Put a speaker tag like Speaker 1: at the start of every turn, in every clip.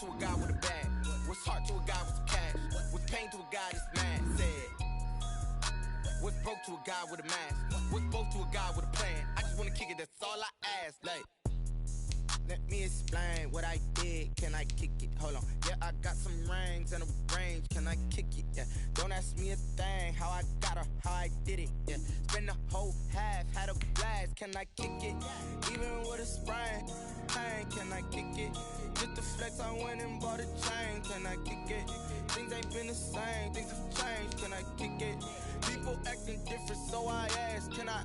Speaker 1: to a guy with a bag? What's heart to a guy with some cash? What's pain to a guy that's mad? Said, what's broke to a guy with a mask? What's both to a guy with a plan? I just wanna kick it, that's all I ask. Like, let me explain what I did. Can I kick it? Hold on. Yeah, I got some rings and a range. Can I kick it? Yeah. Don't ask me a thing. How I got her, how I did it. Yeah. Spend the whole half, had a blast. Can I kick it? Even with a sprain. Pain, can I kick it? Just the flex, I went and bought a chain. Can I kick it? Things ain't been the same. Things have changed. Can I kick it? People acting different, so I ask. Can I?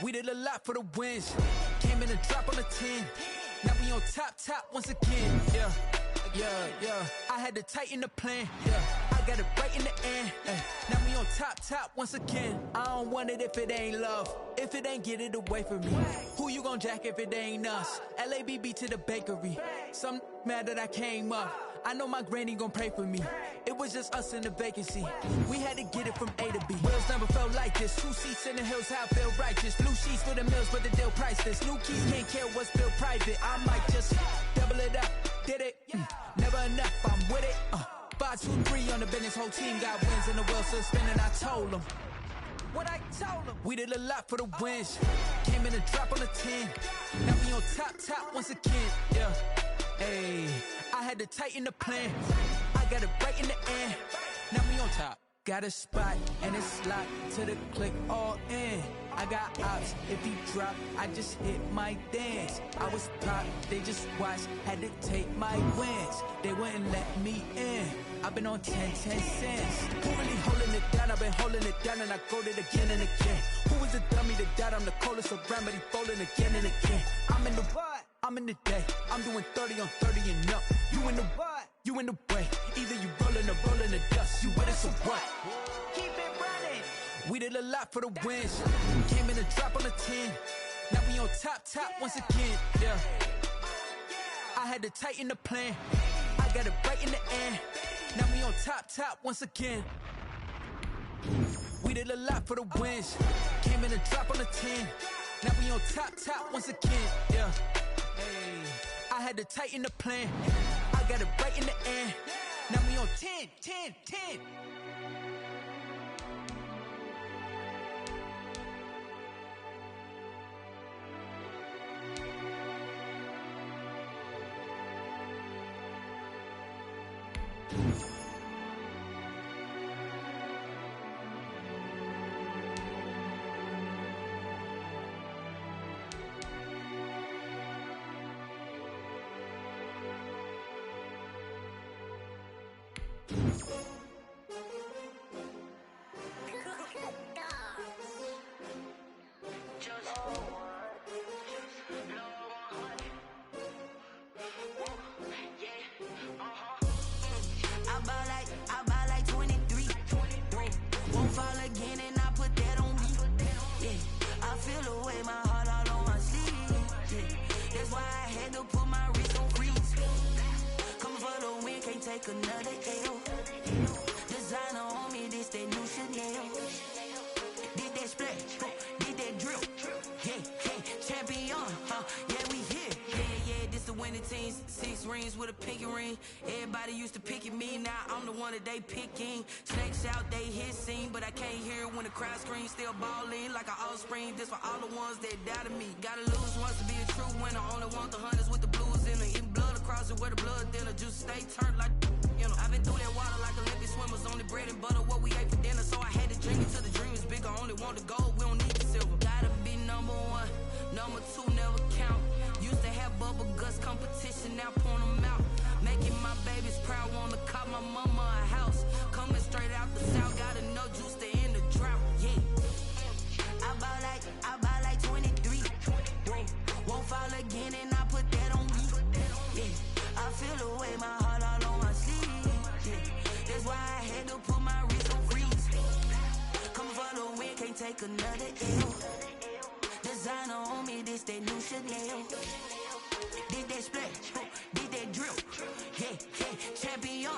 Speaker 2: We did a lot for the wins. Came in a drop on the 10. Now we on top once again. Yeah. I had to tighten the plan. Yeah, I got it right in the end. Now we on top once again. I don't want it if it ain't love. If it ain't, get it away from me. Who you gon' jack if it ain't us? LABB to the bakery. Some mad that I came up. I know my granny gon' pray for me. It was just us in the vacancy. We had to get it from A to B. Wheels never felt like this. 2 seats in the hills, how I feel righteous. Blue sheets for the mills, but the deal priceless. New keys, can't care what's still private. I might just double it up. Did it? Never enough, I'm with it. 5, 2, 3 on the business. Whole team got wins and the wheels still spinning. I told them what I told them. We did a lot for the wins. Came in a drop on the 10. Now we on top once again. Yeah. Ayy, I had to tighten the plan. I got it right in the end. Now we on top. Got a spot and it's locked to the click all in. I got ops, if he drop, I just hit my dance. I was pop, they just watched, had to take my wins. They wouldn't let me in. I've been on 10 cents. Who really holding it down? I've been holding it down and I go it again and again. Who was the dummy that died? I'm the coldest around, but he folding again and again. I'm in the what? I'm in the day. I'm doing 30 on 30 and up. You in the what? You in the way. Either you rolling or rolling the dust. You with us or what? Keep it running. We did a lot for the wins. Came in a drop on the 10. Now we on top once again. Yeah. I had to tighten the plan. I got it right in the end. Now we on top once again. We did a lot for the wins. Came in a drop on the 10. Now we on top once again. Yeah. Hey, I had to tighten the plan. I got it right in the end. Now we on 10.
Speaker 3: I buy like 23. Won't fall again and I put that on me. Yeah, I feel the way, my heart all on my sleeve. Yeah, that's why I had to put my wrist on freeze. Coming for the win, can't take another L. Designer on me, this that new Chanel. Did that splash, did that drill. Yeah, champion, yeah, we here. Yeah, this the winning teams. 6 rings with a pinky ring. Everybody used to pick at me, now I'm the one that they picking. Snakes out, they hit scene, but I can't hear it when the crowd screams. Still balling like an offspring. This for all the ones that doubted me. Gotta lose once to be a true winner. Only want the hunters with the blues in it. Eating blood across it where the blood dinner. Juice stay turned like, you know. I've been through that water like Olympic swimmers. Only bread and butter, what we ate for dinner. So I had to drink it till the dream is bigger. Only want the gold, we don't need the silver. Gotta be number 1, number 2 never count. Used to have bubble guts competition, now point them out. Make Making my babies proud, wanna call my mama a house. Coming straight out the south, got enough juice to end the drought. Yeah. I buy like 23. Won't fall again and I put that on me. Yeah. I feel the way, my heart all on my sleeve. Yeah. That's why I had to put my wrist on freeze. Come for the win, can't take another L. Designer on me, this that new Chanel. Did that splash, did that drill. Yeah, champion,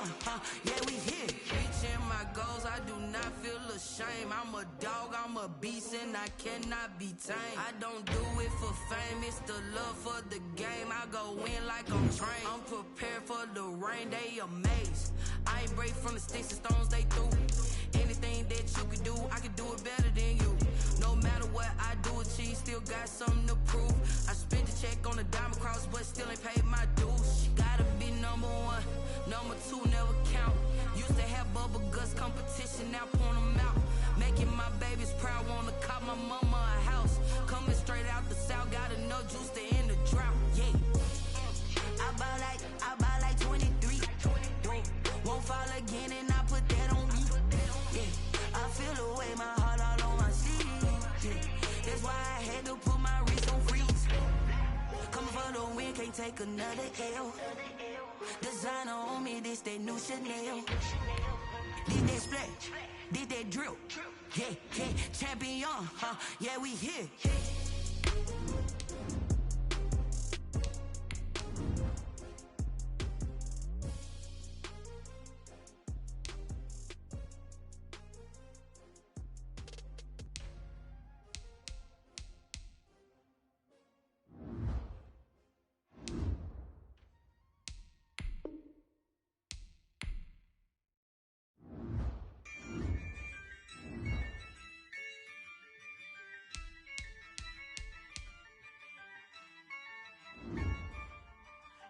Speaker 3: yeah, we here. Reaching my goals, I do not feel ashamed. I'm a dog, I'm a beast, and I cannot be tamed. I don't do it for fame, it's the love for the game. I go in like I'm trained. I'm prepared for the rain, they amazed. I ain't break from the sticks and stones they threw. Anything that you can do, I can do it better than you. No matter what I do, achieve, still got something to prove. I spent the check on the diamond cross, but still ain't paid my dues. Gotta be number one, number two never count. Used to have bubble guts competition, now point them out. Making my babies proud, wanna call my mama a house. Coming straight out the south, got enough juice to end the drought. Yeah. I buy like 23. Won't fall again and I put that on me. Yeah. I feel the way, my heart all on my sleeve. Yeah. That's why I had to put my wrist on freeze. Coming for the win, can't take another L. Designer on me, this that new Chanel. Did that splash, did that drill. Yeah, champion, yeah, we here.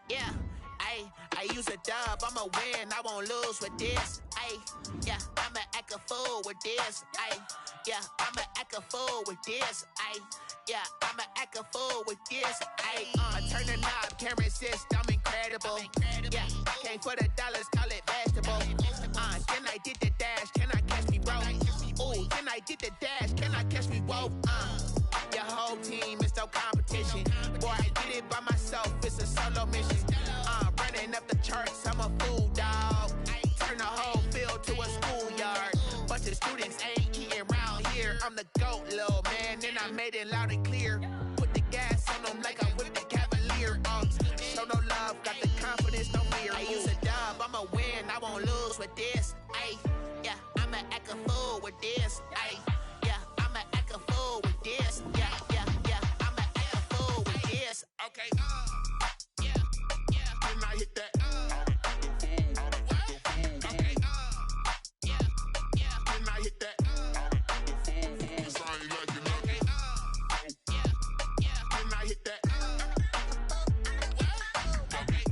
Speaker 1: Yeah, I use a dub, I'ma win, I won't lose with this. Yeah, I'ma act a fool with this. Yeah, I'ma act a fool with this. Yeah, I'ma act a fool with this. I turn the knob, can't resist, I'm incredible. Yeah, came for the dollars, call it vegetable. Then I did the dash, can I catch me, bro? Ooh, then I did the dash, can I catch me, whoa? Your whole team is no competition. Boy, I did it by myself, it's a solo mission. Running up the charts, I'm a fool, dog. Turn the whole field to a schoolyard. Bunch of students ain't eating round here. I'm the GOAT, little man, and I made it loud and clear. Put the gas on them like I'm with the Cavalier. Show no love, got the confidence, no fear. I use a dub, I'ma win, I won't lose with this. Yeah, I'ma act a fool with this. Yeah, I'ma act a fool with this. Yeah, I'ma act a fool with this. Okay, Can I hit that? Okay, Can I hit that? Sound like you know. Okay, Can I hit that? Okay,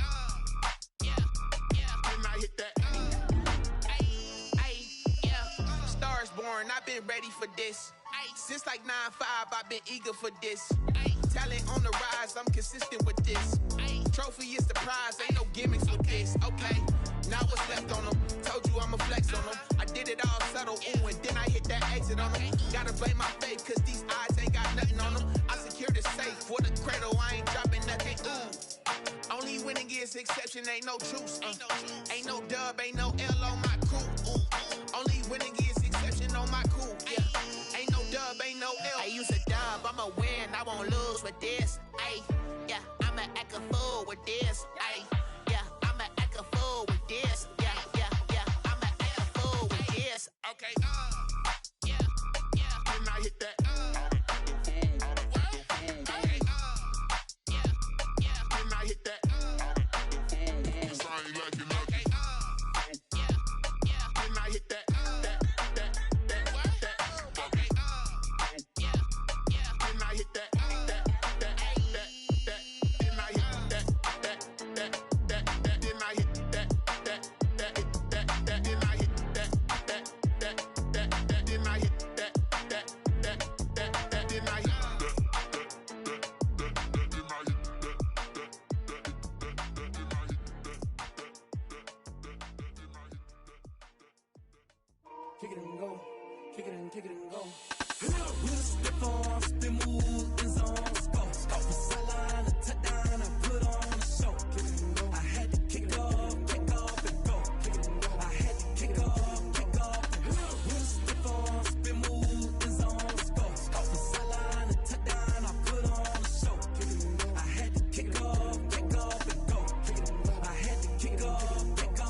Speaker 1: Can I hit that? Yeah. Stars born, I've been ready for this. Since like 9-5, I've been eager for this. Talent on the rise, I'm consistent with this. Trophy is the prize, ain't no gimmicks with this. Okay, now what's left on them? Told you I'ma flex on them. I did it all subtle, ooh, and then I hit that exit on them. Gotta blame my faith, cause these eyes ain't got nothing on them. I secured the safe for the cradle, I ain't dropping nothing, ooh. Only winning is exception, ain't no truce. Ain't no dub, ain't no L on my crew, ooh. Only winning is exception on my crew, yeah. Ain't no dub, ain't no L. I use a dub, I'ma win, I won't lose with this. Yeah, I'ma act a fool with this. Yeah, I'ma act a fool with this. Yeah, I'ma act a fool with this. Okay, Can I hit that? Okay, Can I hit that? Sound like you know.
Speaker 4: kick it and go. Kick it and go. With a stiff arm, spin move, in zone, scope. From sideline to touchdown, I put on a show. I had to kick off and go. I had to kick off and go. With a stiff arm, spin move, in zone, scope. From sideline to touchdown, I put on a show. I had to kick off and go. I had to kick off and go.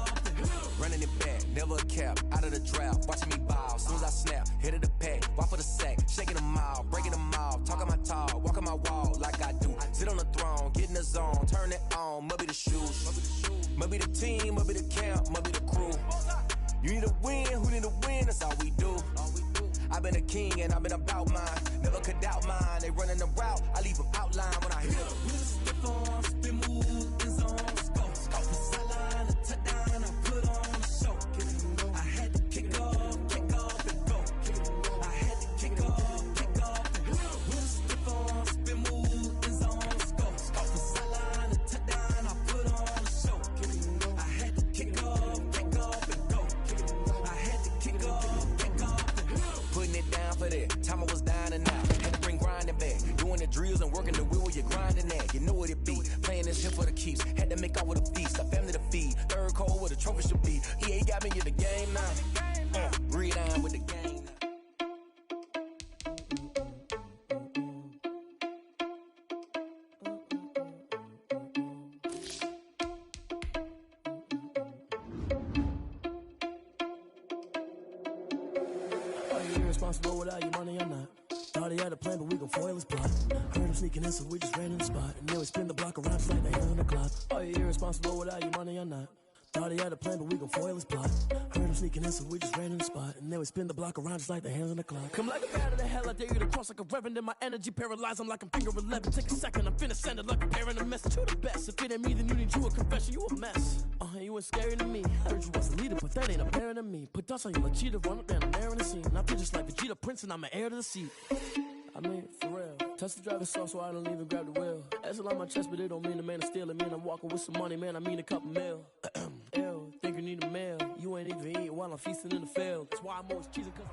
Speaker 5: Running it back, never a cap, out of the drought, watching me ball. Soon as I snap, hit of the pack, walk for the sack, shaking them all, breaking them off, talking my talk, walking my wall like I do. Sit on the throne, get in the zone, turn it on, must be the shoes, must be the team, must be the camp, must be the crew. You need a win, who need a win, that's all we do. I've been a king and I've been about mine, never could doubt mine. They running the route, I leave them outline when I hit them.
Speaker 4: With a stiff arm, spin move, in zone, scope. From sideline to touchdown, I put on a show. I had to kick off and go. I had to kick off and go. With a stiff arm, spin move, in zone, scope. From sideline to touchdown, I put on a show. I had to kick off and go. I had to kick off and go.
Speaker 5: Putting it down for that, time I was down and out, had to bring grinding back, doing the drills and working the wheel where you're grinding at, you know what it be, playing this here for the keeps, had to make out with a feast, a family to feed, third cold where the trophy should be, EA got me in the game now, breathe on with the game now.
Speaker 4: Are you irresponsible without your money or not? Thought he had a plan, but we gon' foil his plot. Heard him sneaking in, so we just ran in the spot. And then we spin the block around just like the hands on the clock. Are you irresponsible without your money or not? Thought he had a plan, but we gon' foil his plot. Heard him sneaking in, so we just ran in the spot. And then we spin the block around just like the hands on the clock. Come like a bat of the hell, I dare you to cross like a reverend. And my energy paralyzed, I'm like I'm finger 11. Take a second, I'm finna send it like a parent a message to the best. If it ain't me, then you need you a confession, you a mess. You ain't scary to me. Heard you was a leader, but that ain't apparent to me. Put dust on you like cheetah, run up down the air in the scene. I feel just like Vegeta Prince and I'm an heir to the seat. I mean, for real. Touch the driver's soft so I don't even grab the wheel. That's on my chest, but it don't mean the man is stealing. Man, I'm walking with some money, man, I mean a couple mil. Ew, think you need a meal. You ain't even eating while I'm feasting in the field. That's why I'm always cheesing, cause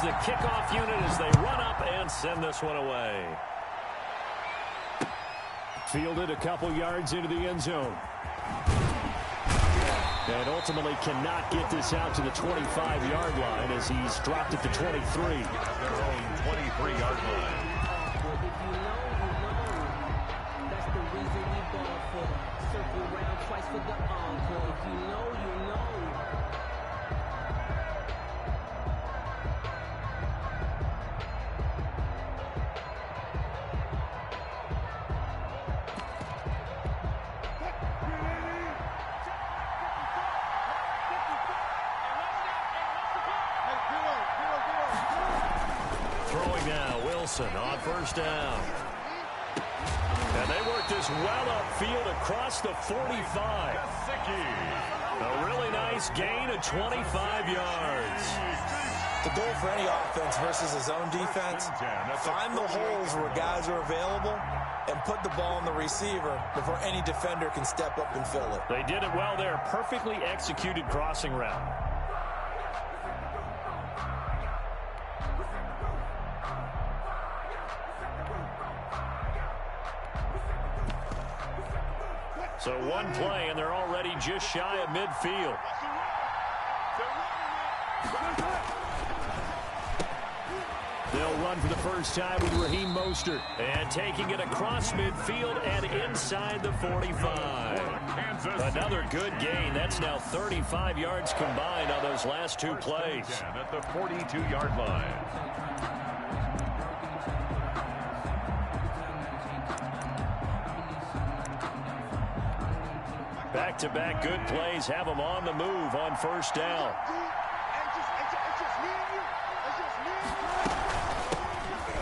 Speaker 6: the kickoff unit as they run up and send this one away. Fielded a couple yards into the end zone. And ultimately cannot get this out to the 25-yard line as he's dropped at the 23.
Speaker 7: Their own 23-yard line.
Speaker 8: Well, if you know, that's the reason we ball for. Circle around twice for the encore. If you know, you know.
Speaker 6: On first down. And they work this well upfield across the 45. A really nice gain of 25 yards.
Speaker 9: The goal for any offense versus his own defense, find the holes where guys are available and put the ball on the receiver before any defender can step up and fill it.
Speaker 6: They did it well there. Perfectly executed crossing route. So one play, and they're already just shy of midfield. They'll run for the first time with Raheem Mostert. And taking it across midfield and inside the 45. Another good gain. That's now 35 yards combined on those last two plays.
Speaker 7: At the 42-yard line.
Speaker 6: Back-to-back good plays have them on the move on first down.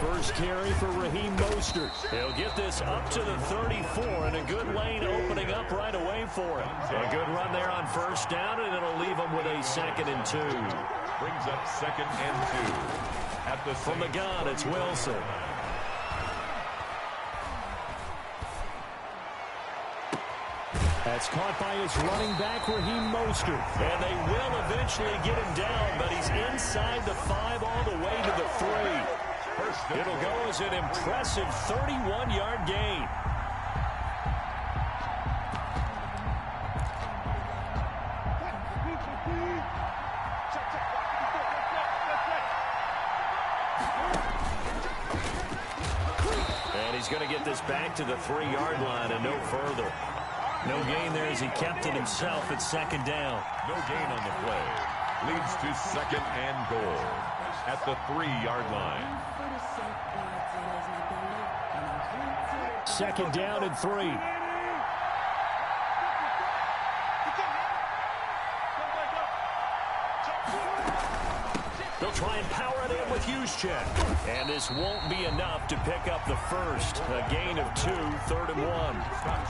Speaker 6: First carry for Raheem Mostert. He'll get this up to the 34, and a good lane opening up right away for him. A good run there on first down, and it'll leave him with a 2nd and 2.
Speaker 7: Brings up 2nd and 2. At the
Speaker 6: From the gun, it's Wilson. That's caught by his running back, Raheem Mostert. And they will eventually get him down, but he's inside the 5 all the way to the 3. It'll go as an impressive 31-yard gain. And he's going to get this back to the 3-yard line and no further. No gain there as he kept it himself at 2nd down.
Speaker 7: No gain on the play. Leads to 2nd and goal at the 3-yard line.
Speaker 6: 2nd down and 3. They'll try and power it in with Juszczyk. And this won't be enough to pick up the first. A gain of 2, 3rd and 1.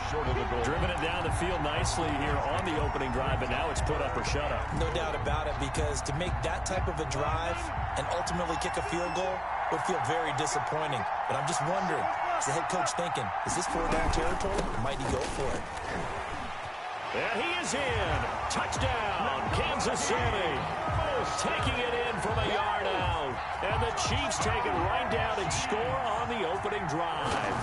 Speaker 7: Short of the goal.
Speaker 6: Driven it down the field nicely here on the opening drive, but now it's put up or shut up.
Speaker 9: No doubt about it, because to make that type of a drive and ultimately kick a field goal would feel very disappointing. But I'm just wondering, is the head coach thinking, is this 4-down territory, or might he go for it?
Speaker 6: And he is in. Touchdown, Kansas City. Taking it in from a yard out. And the Chiefs take it right down and score on the opening drive.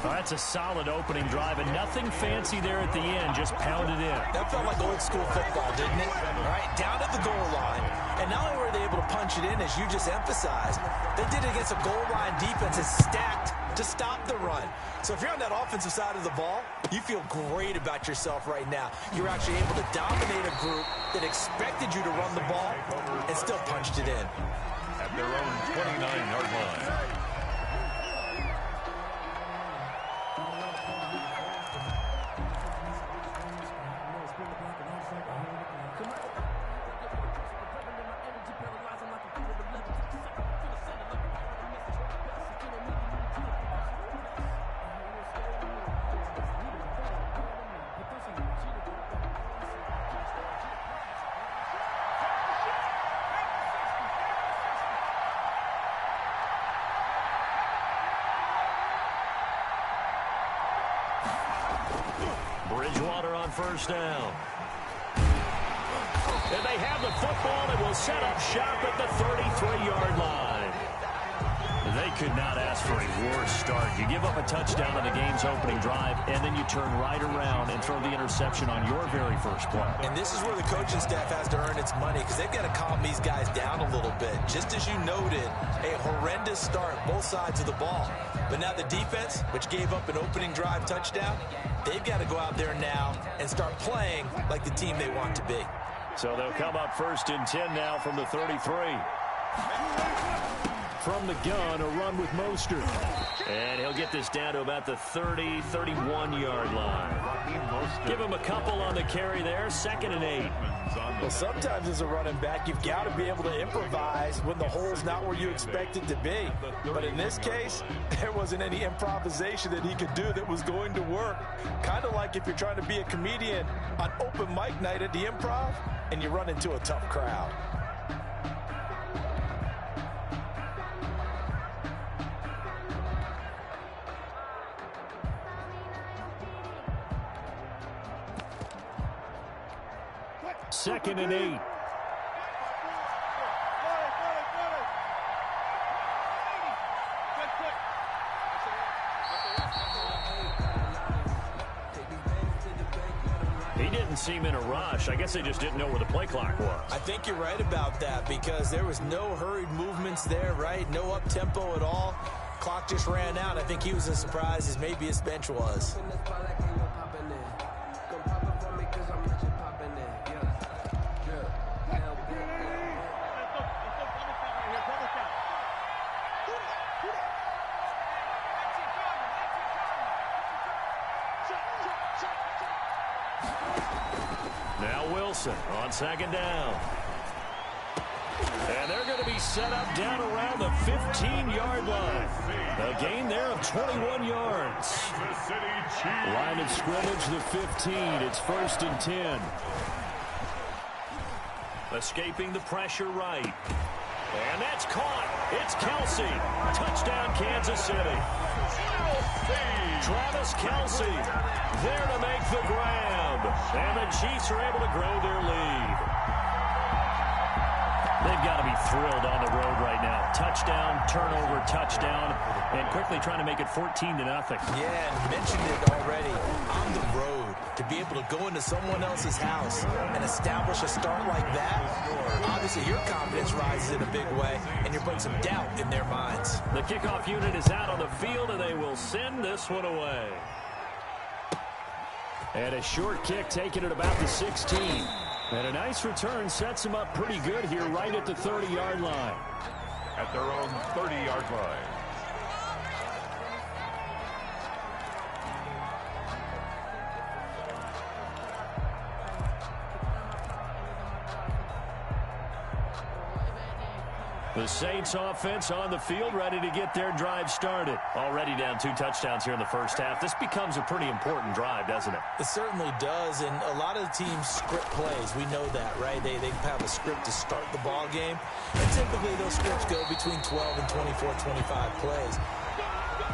Speaker 6: Well, that's a solid opening drive, and nothing fancy there at the end, just pounded in.
Speaker 9: That felt like old school football, didn't it? All right, down at the goal line. And not only were they able to punch it in, as you just emphasized, they did it against a goal line defense that's stacked to stop the run. So if you're on that offensive side of the ball, you feel great about yourself right now. You're actually able to dominate a group that expected you to run the ball and still punched it in.
Speaker 7: At their own 29-yard line.
Speaker 6: Bridgewater on first down. And they have the football and will set up shop at the 33-yard line. They could not ask for a worse start. You give up a touchdown on the game's opening drive, and then you turn right around and throw the interception on your very first play.
Speaker 9: And this is where the coaching staff has to earn its money, because they've got to calm these guys down a little bit. Just as you noted, a horrendous start, both sides of the ball. But now the defense, which gave up an opening drive touchdown, they've got to go out there now and start playing like the team they want to be.
Speaker 6: So they'll come up 1st and 10 now from the 33. From the gun, a run with Mostert. And he'll get this down to about the 30, 31-yard line. Give him a couple on the carry there, 2nd and 8.
Speaker 9: Well, sometimes as a running back, you've got to be able to improvise when the hole's not where you expect it to be. But in this case, there wasn't any improvisation that he could do that was going to work. Kind of like if you're trying to be a comedian on open mic night at the Improv and you run into a tough crowd.
Speaker 6: Second and 8. He didn't seem in a rush. I guess they just didn't know where the play clock was.
Speaker 9: I think you're right about that, because there was no hurried movements there, right? No up-tempo at all. Clock just ran out. I think he was as surprised as maybe his bench was.
Speaker 6: Now Wilson on 2nd down. And they're going to be be set up down around the 15-yard line. A gain there of 21 yards. Line of scrimmage, the 15. It's 1st and 10. Escaping the pressure right. And that's caught. It's Kelsey. Touchdown, Kansas City. Travis Kelsey there to make the grab. And the Chiefs are able to grow their lead. They've got to be thrilled on the road right now. Touchdown, turnover, touchdown, and quickly trying to make it 14-0.
Speaker 9: Yeah, and mentioned it already. On the road, to be able to go into someone else's house and establish a start like that, obviously your confidence rises in a big way, and you're putting some doubt in their minds.
Speaker 6: The kickoff unit is out on the field, and they will send this one away. And a short kick taken at about the 16. And a nice return sets them up pretty good here right at the 30-yard line.
Speaker 7: At their own 30-yard line.
Speaker 6: The Saints offense on the field, ready to get their drive started. Already down 2 touchdowns here in the first half. This becomes a pretty important drive, doesn't it?
Speaker 9: It certainly does, and a lot of the teams script plays. We know that, right? They have a script to start the ball game, and typically those scripts go between 12 and 24, 25 plays.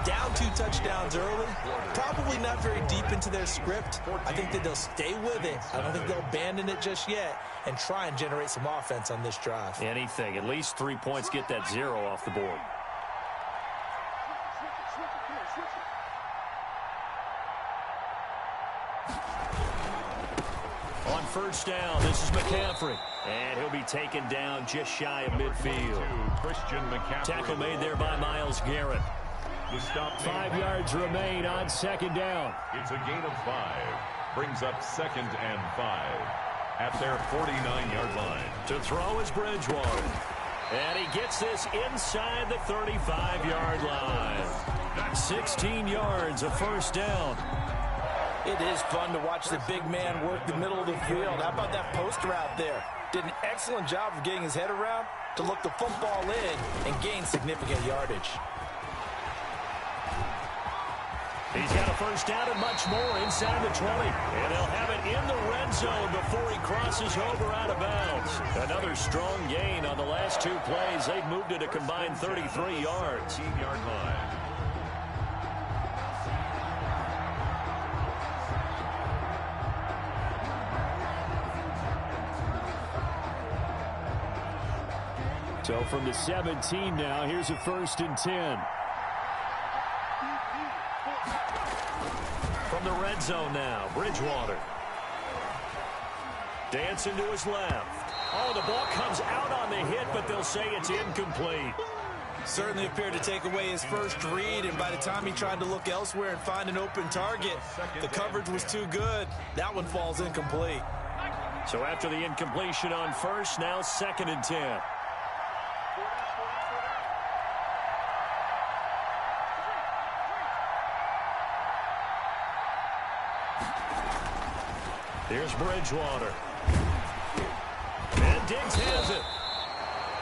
Speaker 9: Down 2 touchdowns early, probably not very deep into their script. I think that they'll stay with it. I don't think they'll abandon it just yet and try and generate some offense on this drive.
Speaker 6: Anything. At least 3 points, get that 0 off the board. On first down, this is McCaffrey. And he'll be taken down just shy of midfield.
Speaker 7: Christian McCaffrey.
Speaker 6: Tackle made there by Myles Garrett. 5 yards remain on second down.
Speaker 7: It's a gain of 5. Brings up 2nd and 5 at their 49-yard line.
Speaker 6: To throw is Bridgewater. And he gets this inside the 35-yard line. 16 yards, a first down.
Speaker 9: It is fun to watch the big man work the middle of the field. How about that post route there? Did an excellent job of getting his head around to look the football in and gain significant yardage.
Speaker 6: He's got a first down and much more inside the 20. And they'll have it in the red zone before he crosses over out of bounds. Another strong gain on the last 2 plays. They've moved it a combined 33 yards.
Speaker 7: 15-yard line.
Speaker 6: So from the 17 now, here's a 1st and 10. From the red zone now, Bridgewater. Dancing to his left. Oh, the ball comes out on the hit, but they'll say it's incomplete.
Speaker 9: Certainly appeared to take away his first read, and by the time he tried to look elsewhere and find an open target, the coverage was too good. That one falls incomplete.
Speaker 6: So after the incompletion on first, now 2nd and 10. Here's Bridgewater. And Diggs has it.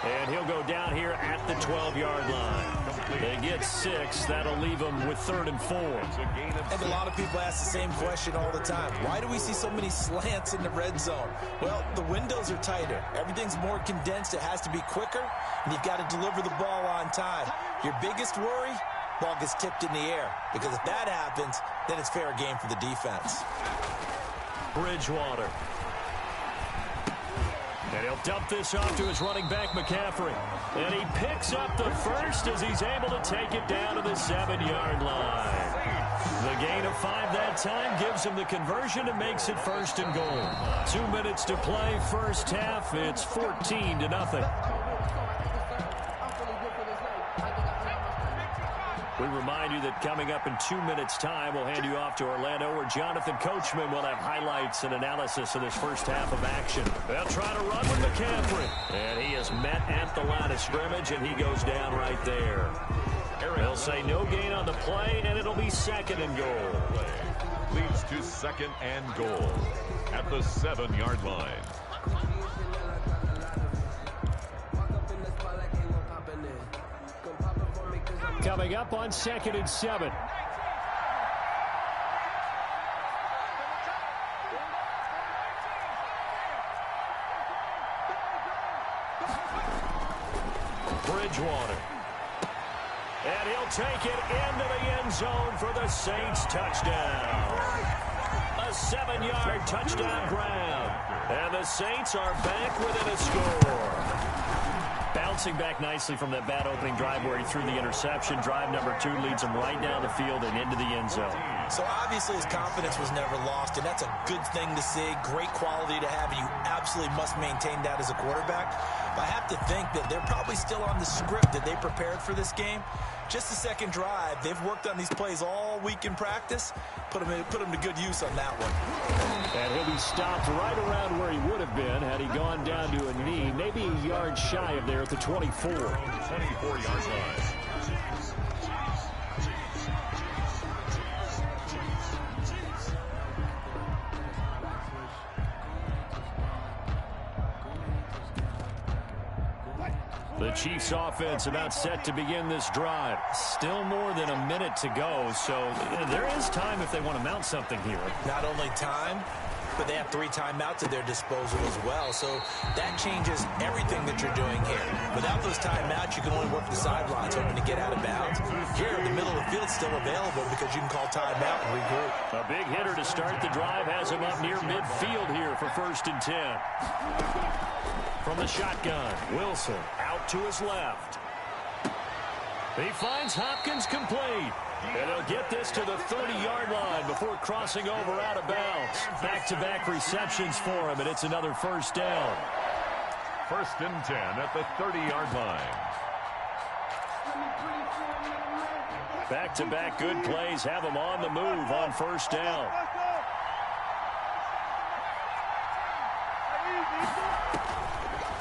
Speaker 6: And he'll go down here at the 12-yard line. They get 6. That'll leave them with 3rd and 4.
Speaker 9: I think a lot of people ask the same question all the time. Why do we see so many slants in the red zone? Well, the windows are tighter. Everything's more condensed. It has to be quicker, and you've got to deliver the ball on time. Your biggest worry? Ball gets tipped in the air. Because if that happens, then it's fair game for the defense.
Speaker 6: Bridgewater. And he'll dump this off to his running back, McCaffrey. And he picks up the first as he's able to take it down to the 7-yard line. The gain of 5 that time gives him the conversion and makes it 1st and goal. 2 minutes to play, first half. It's 14-0. We remind you that coming up in 2 minutes' time, we'll hand you off to Orlando, where Jonathan Coachman will have highlights and analysis of this first half of action. They'll try to run with McCaffrey. And he is met at the line of scrimmage, and he goes down right there. They'll say no gain on the play, and it'll be 2nd and goal.
Speaker 7: Leads to 2nd and goal at the 7-yard line.
Speaker 6: coming up on 2nd and 7. Bridgewater. And he'll take it into the end zone for the Saints touchdown. A 7-yard touchdown grab. And the Saints are back within a score. Bouncing back nicely from that bad opening drive where he threw the interception. Drive number 2 leads him right down the field and into the end zone.
Speaker 9: So obviously his confidence was never lost, and that's a good thing to see. Great quality to have, and you absolutely must maintain that as a quarterback. But I have to think that they're probably still on the script that they prepared for this game. Just the second drive, they've worked on these plays all week in practice. Put him to good use on that one.
Speaker 6: And he'll be stopped right around where he would have been had he gone down to a knee, maybe a yard shy of there at the 24.
Speaker 7: 24-yard line.
Speaker 6: The Chiefs offense about set to begin this drive. Still more than a minute to go, so there is time if they want to mount something here.
Speaker 9: Not only time, but they have 3 timeouts at their disposal as well, so that changes everything that you're doing here. Without those timeouts, you can only work the sidelines hoping to get out of bounds. Here, the middle of the field's still available because you can call timeout and regroup.
Speaker 6: A big hitter to start the drive has him up near midfield here for 1st and 10. From the shotgun, Wilson out to his left. He finds Hopkins complete. And he'll get this to the 30-yard line before crossing over out of bounds. Back-to-back receptions for him, and it's another 1st down.
Speaker 7: 1st and 10 at the 30-yard line.
Speaker 6: Back-to-back good plays have him on the move on 1st down.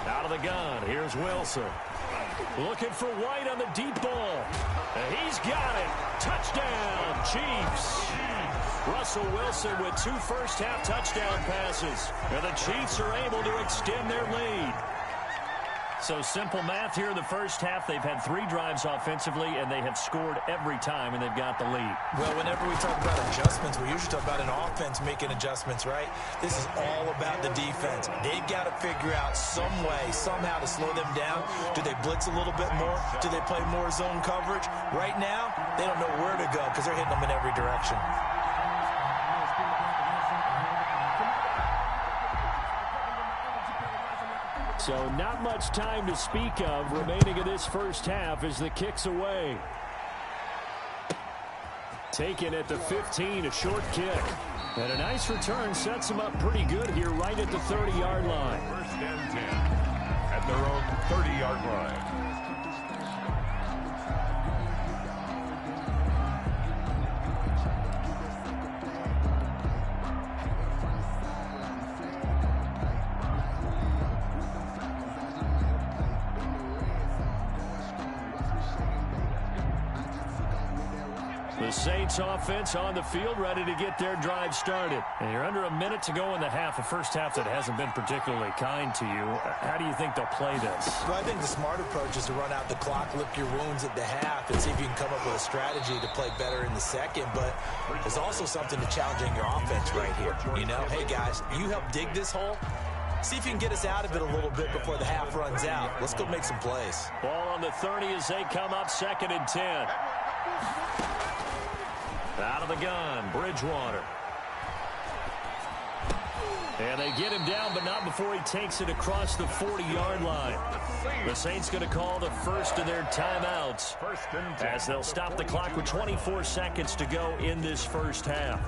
Speaker 6: Out of the gun, here's Wilson. Looking for White on the deep ball. And he's got it. Touchdown, Chiefs. Russell Wilson with 2 first-half touchdown passes. And the Chiefs are able to extend their lead. So simple math here in the first half. They've had 3 drives offensively, and they have scored every time, and they've got the lead.
Speaker 9: Well, whenever we talk about adjustments, we usually talk about an offense making adjustments, right? This is all about the defense. They've got to figure out some way, somehow to slow them down. Do they blitz a little bit more? Do they play more zone coverage? Right now, they don't know where to go because they're hitting them in every direction.
Speaker 6: So not much time to speak of remaining in this first half as the kick's away. Taken at the 15, a short kick. And a nice return sets them up pretty good here right at the 30-yard line.
Speaker 7: 1st and 10 at their own 30-yard line.
Speaker 6: The Saints offense on the field ready to get their drive started. And you're under a minute to go in the half, a first half that hasn't been particularly kind to you. How do you think they'll play this?
Speaker 9: Well, I think the smart approach is to run out the clock, lick your wounds at the half, and see if you can come up with a strategy to play better in the second. But there's also something to challenging your offense right here. You know, hey, guys, you help dig this hole. See if you can get us out of it a little bit before the half runs out. Let's go make some plays.
Speaker 6: Ball on the 30 as they come up 2nd and 10. Out of the gun, Bridgewater. And they get him down, but not before he takes it across the 40-yard line. The Saints going to call the first of their timeouts as they'll stop the clock with 24 seconds to go in this first half.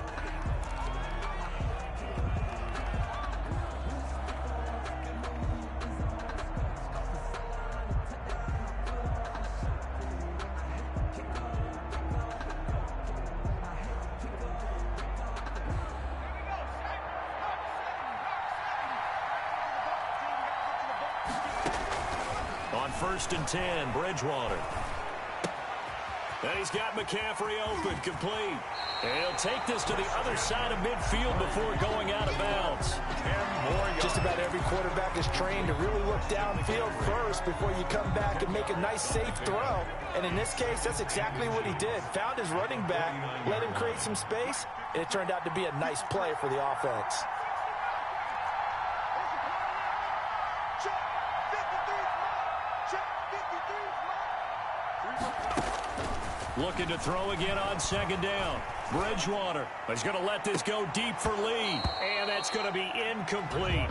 Speaker 6: On 1st and 10, Bridgewater. And he's got McCaffrey open, complete. And he'll take this to the other side of midfield before going out of bounds.
Speaker 9: Just about every quarterback is trained to really look downfield first before you come back and make a nice, safe throw. And in this case, that's exactly what he did. Found his running back, let him create some space, and it turned out to be a nice play for the offense.
Speaker 6: Looking to throw again on second down. Bridgewater is going to let this go deep for Lee. And that's going to be incomplete.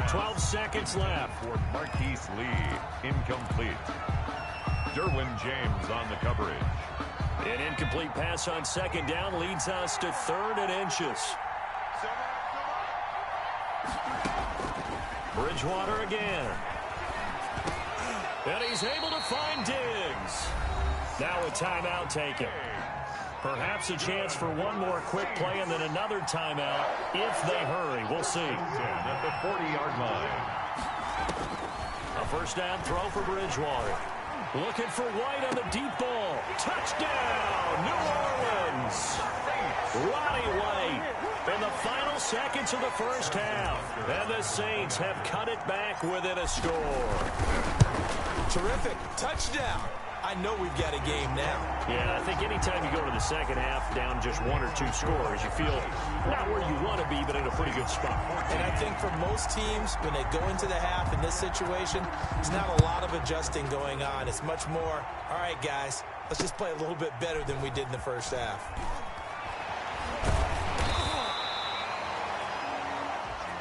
Speaker 6: 12 seconds left.
Speaker 7: For Marquise Lee, incomplete. Derwin James on the coverage.
Speaker 6: An incomplete pass on second down leads us to 3rd and inches. Bridgewater again. And he's able to find Diggs. Now a timeout taken. Perhaps a chance for one more quick play and then another timeout if they hurry. We'll see.
Speaker 7: 10 at the 40-yard line.
Speaker 6: A first down throw for Bridgewater. Looking for White on the deep ball. Touchdown, New Orleans. Roddy White in the final seconds of the first half. And the Saints have cut it back within a score.
Speaker 9: Terrific. Touchdown. I know we've got a game now.
Speaker 6: Yeah, I think anytime you go to the second half down just 1 or 2 scores, you feel not where you want to be, but in a pretty good spot.
Speaker 9: And I think for most teams, when they go into the half in this situation, there's not a lot of adjusting going on. It's much more, all right, guys, let's just play a little bit better than we did in the first half.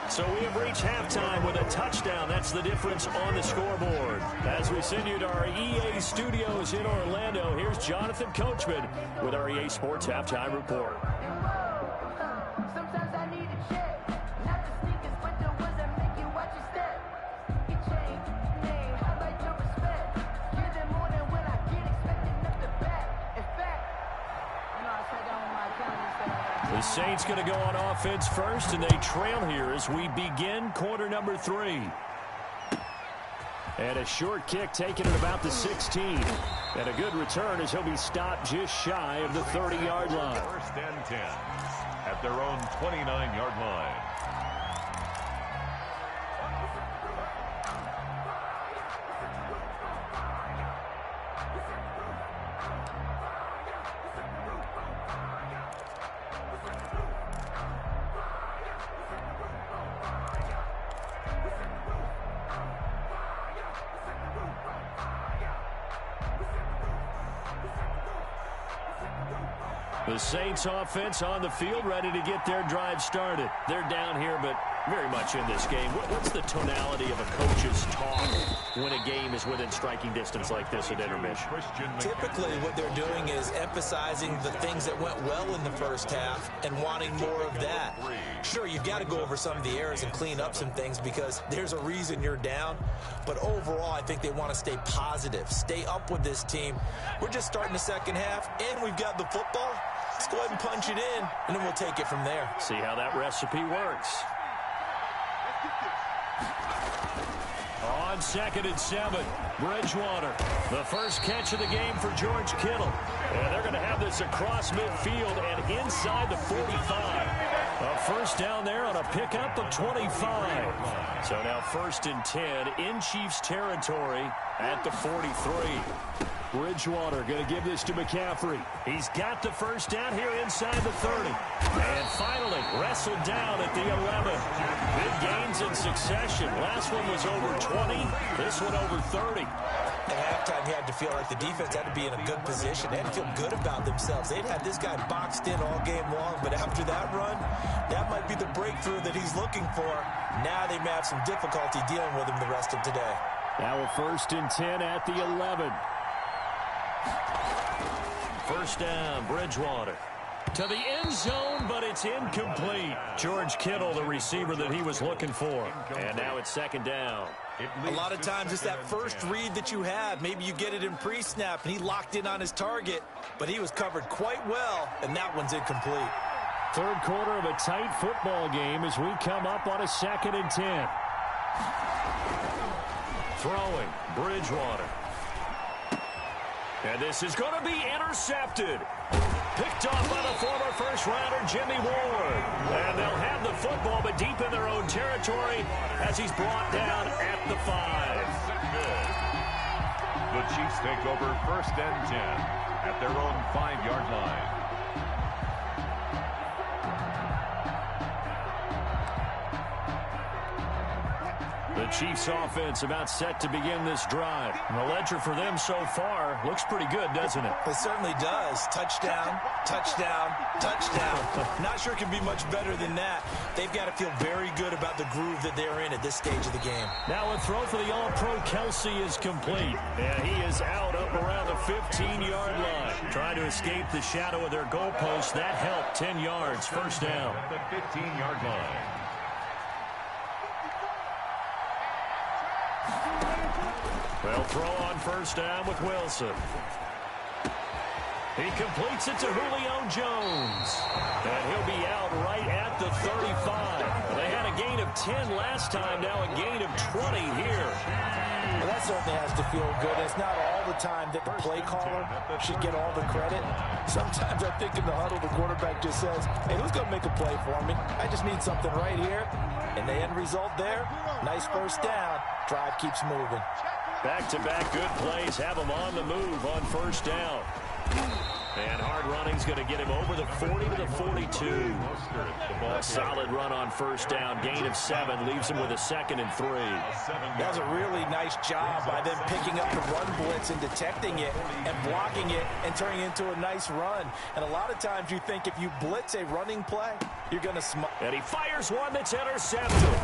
Speaker 6: So we have reached halftime with a touchdown. That's the difference on the scoreboard. As we send you to our EA studios in Orlando, here's Jonathan Coachman with our EA Sports Halftime Report.
Speaker 3: Sometimes I need a check. Not the sneakers, but the ones that make you watch your step. Get changed, name, I like your respect. Give them more than when I get expecting up the back. In fact, I sat down with my account and said,
Speaker 6: The Saints going to go on offense first, and they trail here as we begin quarter number 3. And a short kick taken at about the 16. And a good return as he'll be stopped just shy of the 30-yard line.
Speaker 7: 1st and 10 at their own 29-yard line.
Speaker 6: The Saints offense on the field, ready to get their drive started. They're down here, but very much in this game. What's the tonality of a coach's talk when a game is within striking distance like this at intermission?
Speaker 9: Typically, what they're doing is emphasizing the things that went well in the first half and wanting more of that. Sure, you've got to go over some of the errors and clean up some things because there's a reason you're down. But overall, I think they want to stay positive, stay up with this team. We're just starting the second half, and we've got the football. Let's go ahead and punch it in, and then we'll take it from there.
Speaker 6: See how that recipe works. On 2nd and 7, Bridgewater. The first catch of the game for George Kittle. And they're going to have this across midfield and inside the 45. A first down there on a pickup of 25. So now 1st and 10 in Chiefs territory at the 43. Bridgewater going to give this to McCaffrey. He's got the first down here inside the 30. And finally wrestled down at the 11. Big gains in succession. Last one was over 20. This one over 30.
Speaker 9: At halftime, you had to feel like the defense had to be in a good position. They had to feel good about themselves. They'd had this guy boxed in all game long, but after that run, that might be the breakthrough that he's looking for. Now they may have some difficulty dealing with him the rest of today.
Speaker 6: Now a 1st and 10 at the 11. First down, Bridgewater. To the end zone, but it's incomplete. George Kittle, the receiver that he was looking for. And now it's 2nd down.
Speaker 9: A lot of times it's that first read that you have. Maybe you get it in pre-snap, and he locked in on his target, but he was covered quite well, and that one's incomplete.
Speaker 6: 3rd quarter of a tight football game as we come up on a 2nd and 10. Throwing, Bridgewater. And this is going to be intercepted. Picked off by the former first-rounder Jimmy Ward. And they'll have the football, but deep in their own territory as he's brought down at the 5.
Speaker 7: The Chiefs take over 1st and 10 at their own 5-yard line.
Speaker 6: The Chiefs offense about set to begin this drive. And the ledger for them so far looks pretty good, doesn't it?
Speaker 9: It certainly does. Touchdown, touchdown, touchdown. Not sure it can be much better than that. They've got to feel very good about the groove that they're in at this stage of the game.
Speaker 6: Now a throw for the All-Pro Kelsey is complete. And he is out up around the 15-yard line. Trying to escape the shadow of their goalpost. That helped. 10 yards, first down.
Speaker 7: At the 15-yard line.
Speaker 6: They'll throw on first down with Wilson. He completes it to Julio Jones. And he'll be out right at the 35. They had a gain of 10 last time, now a gain of 20 here.
Speaker 9: Well, that certainly has to feel good. It's not all the time that the play caller should get all the credit. Sometimes I think in the huddle, the quarterback just says, hey, who's going to make a play for me? I just need something right here. And the end result there, nice first down. Drive keeps moving.
Speaker 6: Back-to-back good plays have him on the move on first down. And hard running's going to get him over the 40 to the 42. A solid run on first down. Gain of 7 leaves him with a 2nd and 3.
Speaker 9: That was a really nice job by them picking up the run blitz and detecting it and blocking it and turning it into a nice run. And a lot of times you think if you blitz a running play, you're going to
Speaker 6: And he fires one that's intercepted.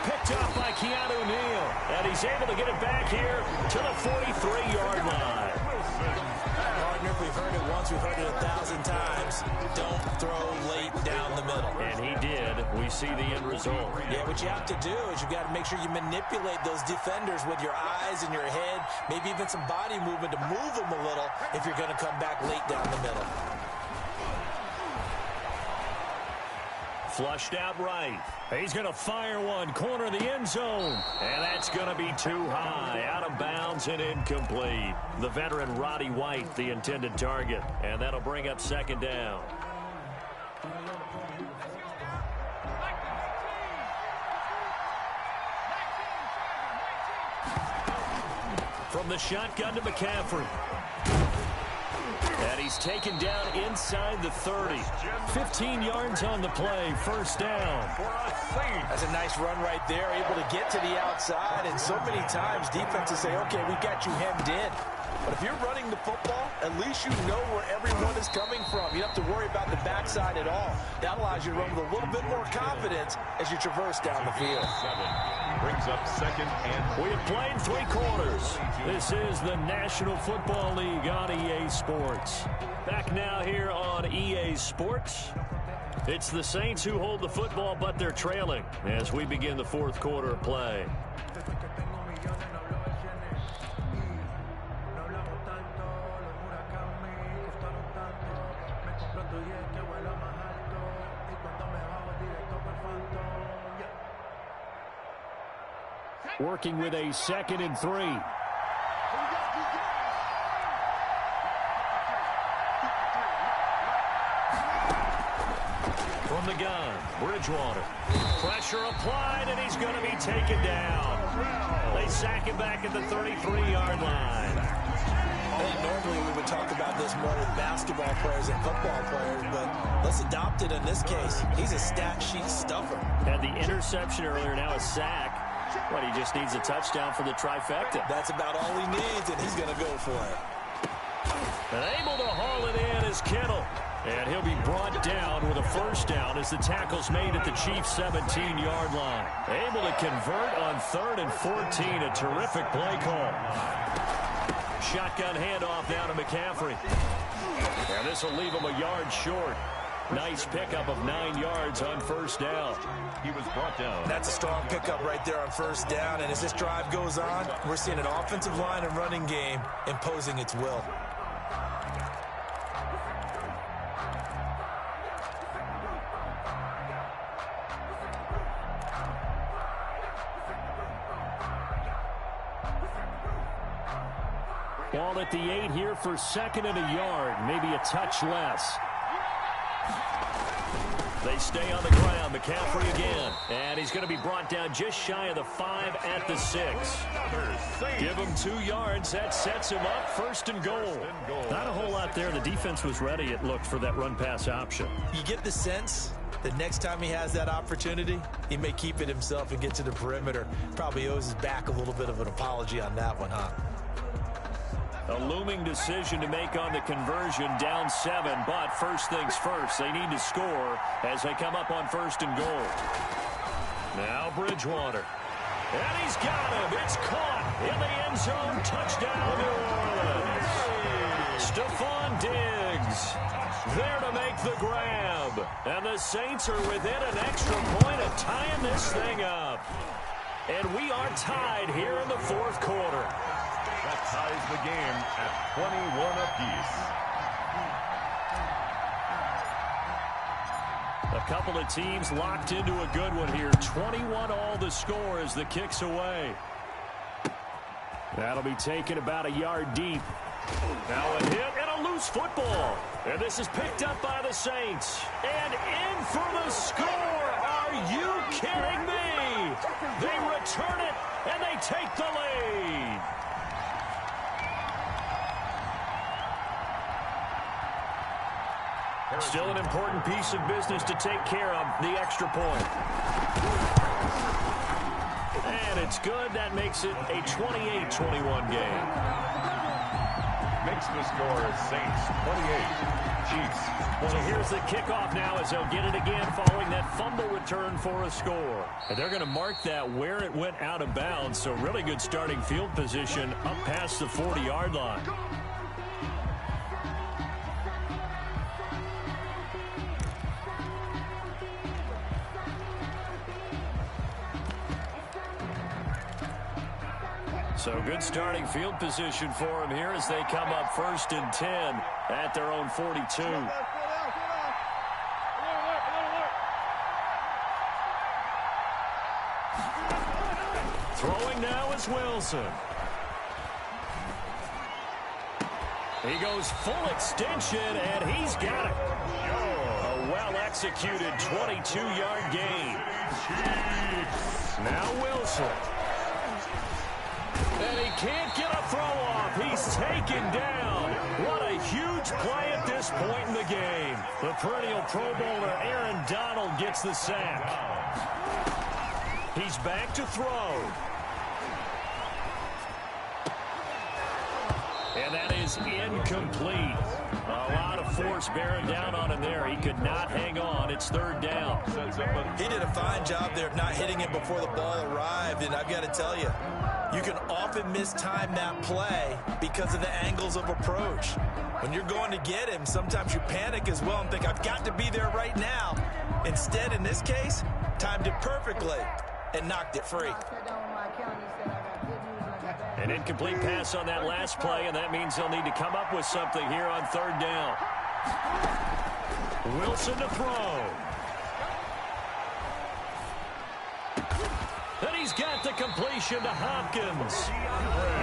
Speaker 6: Picked up by Keanu Neal. And he's able to get it back here to the 43-yard line.
Speaker 9: Partner, we've heard it once, we've heard it 1,000 times. Don't throw late down the middle.
Speaker 6: And he did. We see the end result.
Speaker 9: Yeah, what you have to do is you've got to make sure you manipulate those defenders with your eyes and your head, maybe even some body movement to move them a little if you're going to come back late down the middle.
Speaker 6: Flushed out right. He's going to fire one, corner of the end zone. And that's going to be too high. Out of bounds and incomplete. The veteran Roddy White, the intended target. And that'll bring up 2nd down. From the shotgun to McCaffrey. And he's taken down inside the 30. 15 yards on the play, first down.
Speaker 9: That's a nice run right there, able to get to the outside. And so many times defenses say, okay, we've got you hemmed in. But if you're running the football, at least you know where everyone is coming from. You don't have to worry about the backside at all. That allows you to run with a little bit more confidence as you traverse down the field.
Speaker 7: 7 brings up 2nd and...
Speaker 6: We have played 3 quarters. This is the National Football League on EA Sports. Back now here on EA Sports. It's the Saints who hold the football, but they're trailing as we begin the 4th quarter of play. Working with a 2nd and 3. From the gun, Bridgewater. Pressure applied, and he's going to be taken down. They sack him back at the 33-yard line.
Speaker 9: I think normally we would talk about this more with basketball players and football players, but let's adopt it in this case. He's a stat sheet stuffer.
Speaker 6: Had the interception earlier, now a sack. What, he just needs a touchdown for the trifecta.
Speaker 9: That's about all he needs, and he's going to go for it.
Speaker 6: And able to haul it in is Kittle. And he'll be brought down with a first down as the tackle's made at the Chiefs' 17-yard line. Able to convert on 3rd and 14. A terrific play call. Shotgun handoff now to McCaffrey. And this will leave him a yard short. Nice pickup of 9 yards on first down.
Speaker 7: He was brought down.
Speaker 9: That's a strong pickup right there on first down. And as this drive goes on, we're seeing an offensive line and running game imposing its will.
Speaker 6: Ball at the 8 here for 2nd and a yard, maybe a touch less. They stay on the ground. McCaffrey again. And he's going to be brought down just shy of the 5 at the 6. Give him 2 yards. That sets him up 1st and goal.
Speaker 10: Not a whole lot there. The defense was ready, it looked, for that run-pass option.
Speaker 9: You get the sense that next time he has that opportunity, he may keep it himself and get to the perimeter. Probably owes his back a little bit of an apology on that one, huh?
Speaker 6: A looming decision to make on the conversion, down 7, but first things first, they need to score as they come up on 1st and goal. Now Bridgewater. And he's got him. It's caught in the end zone. Touchdown, New Orleans. Stephon Diggs there to make the grab. And the Saints are within an extra point of tying this thing up. And we are tied here in the 4th quarter.
Speaker 7: That ties the game at 21 apiece.
Speaker 6: A couple of teams locked into a good one here. 21 all the score as the kick's away. That'll be taken about a yard deep. Now a hit and a loose football. And this is picked up by the Saints. And in for the score. Are you kidding me? They return it and they take the lead. Still an important piece of business to take care of, the extra point. And it's good. That makes it a 28-21 game.
Speaker 7: Makes the score Saints 28, Chiefs 20.
Speaker 6: So here's the kickoff now as they'll get it again following that fumble return for a score. And they're going to mark that where it went out of bounds. So really good starting field position up past the 40-yard line. So good starting field position for them here as they come up 1st and 10 at their own 42. Throwing now is Wilson. He goes full extension, and he's got it. A well-executed 22-yard gain. Now Wilson. And he can't get a throw off. He's taken down. What a huge play at this point in the game. The perennial Pro Bowler Aaron Donald gets the sack. He's back to throw. And that is incomplete. A lot of force bearing down on him there. He could not hang on. It's 3rd down.
Speaker 9: He did a fine job there of not hitting it before the ball arrived. And I've got to tell you, you can often mistime that play because of the angles of approach. When you're going to get him, sometimes you panic as well and think, I've got to be there right now. Instead, in this case, timed it perfectly and knocked it free.
Speaker 6: An incomplete pass on that last play, and that means they'll need to come up with something here on 3rd down. Wilson to throw. And he's got the completion to Hopkins.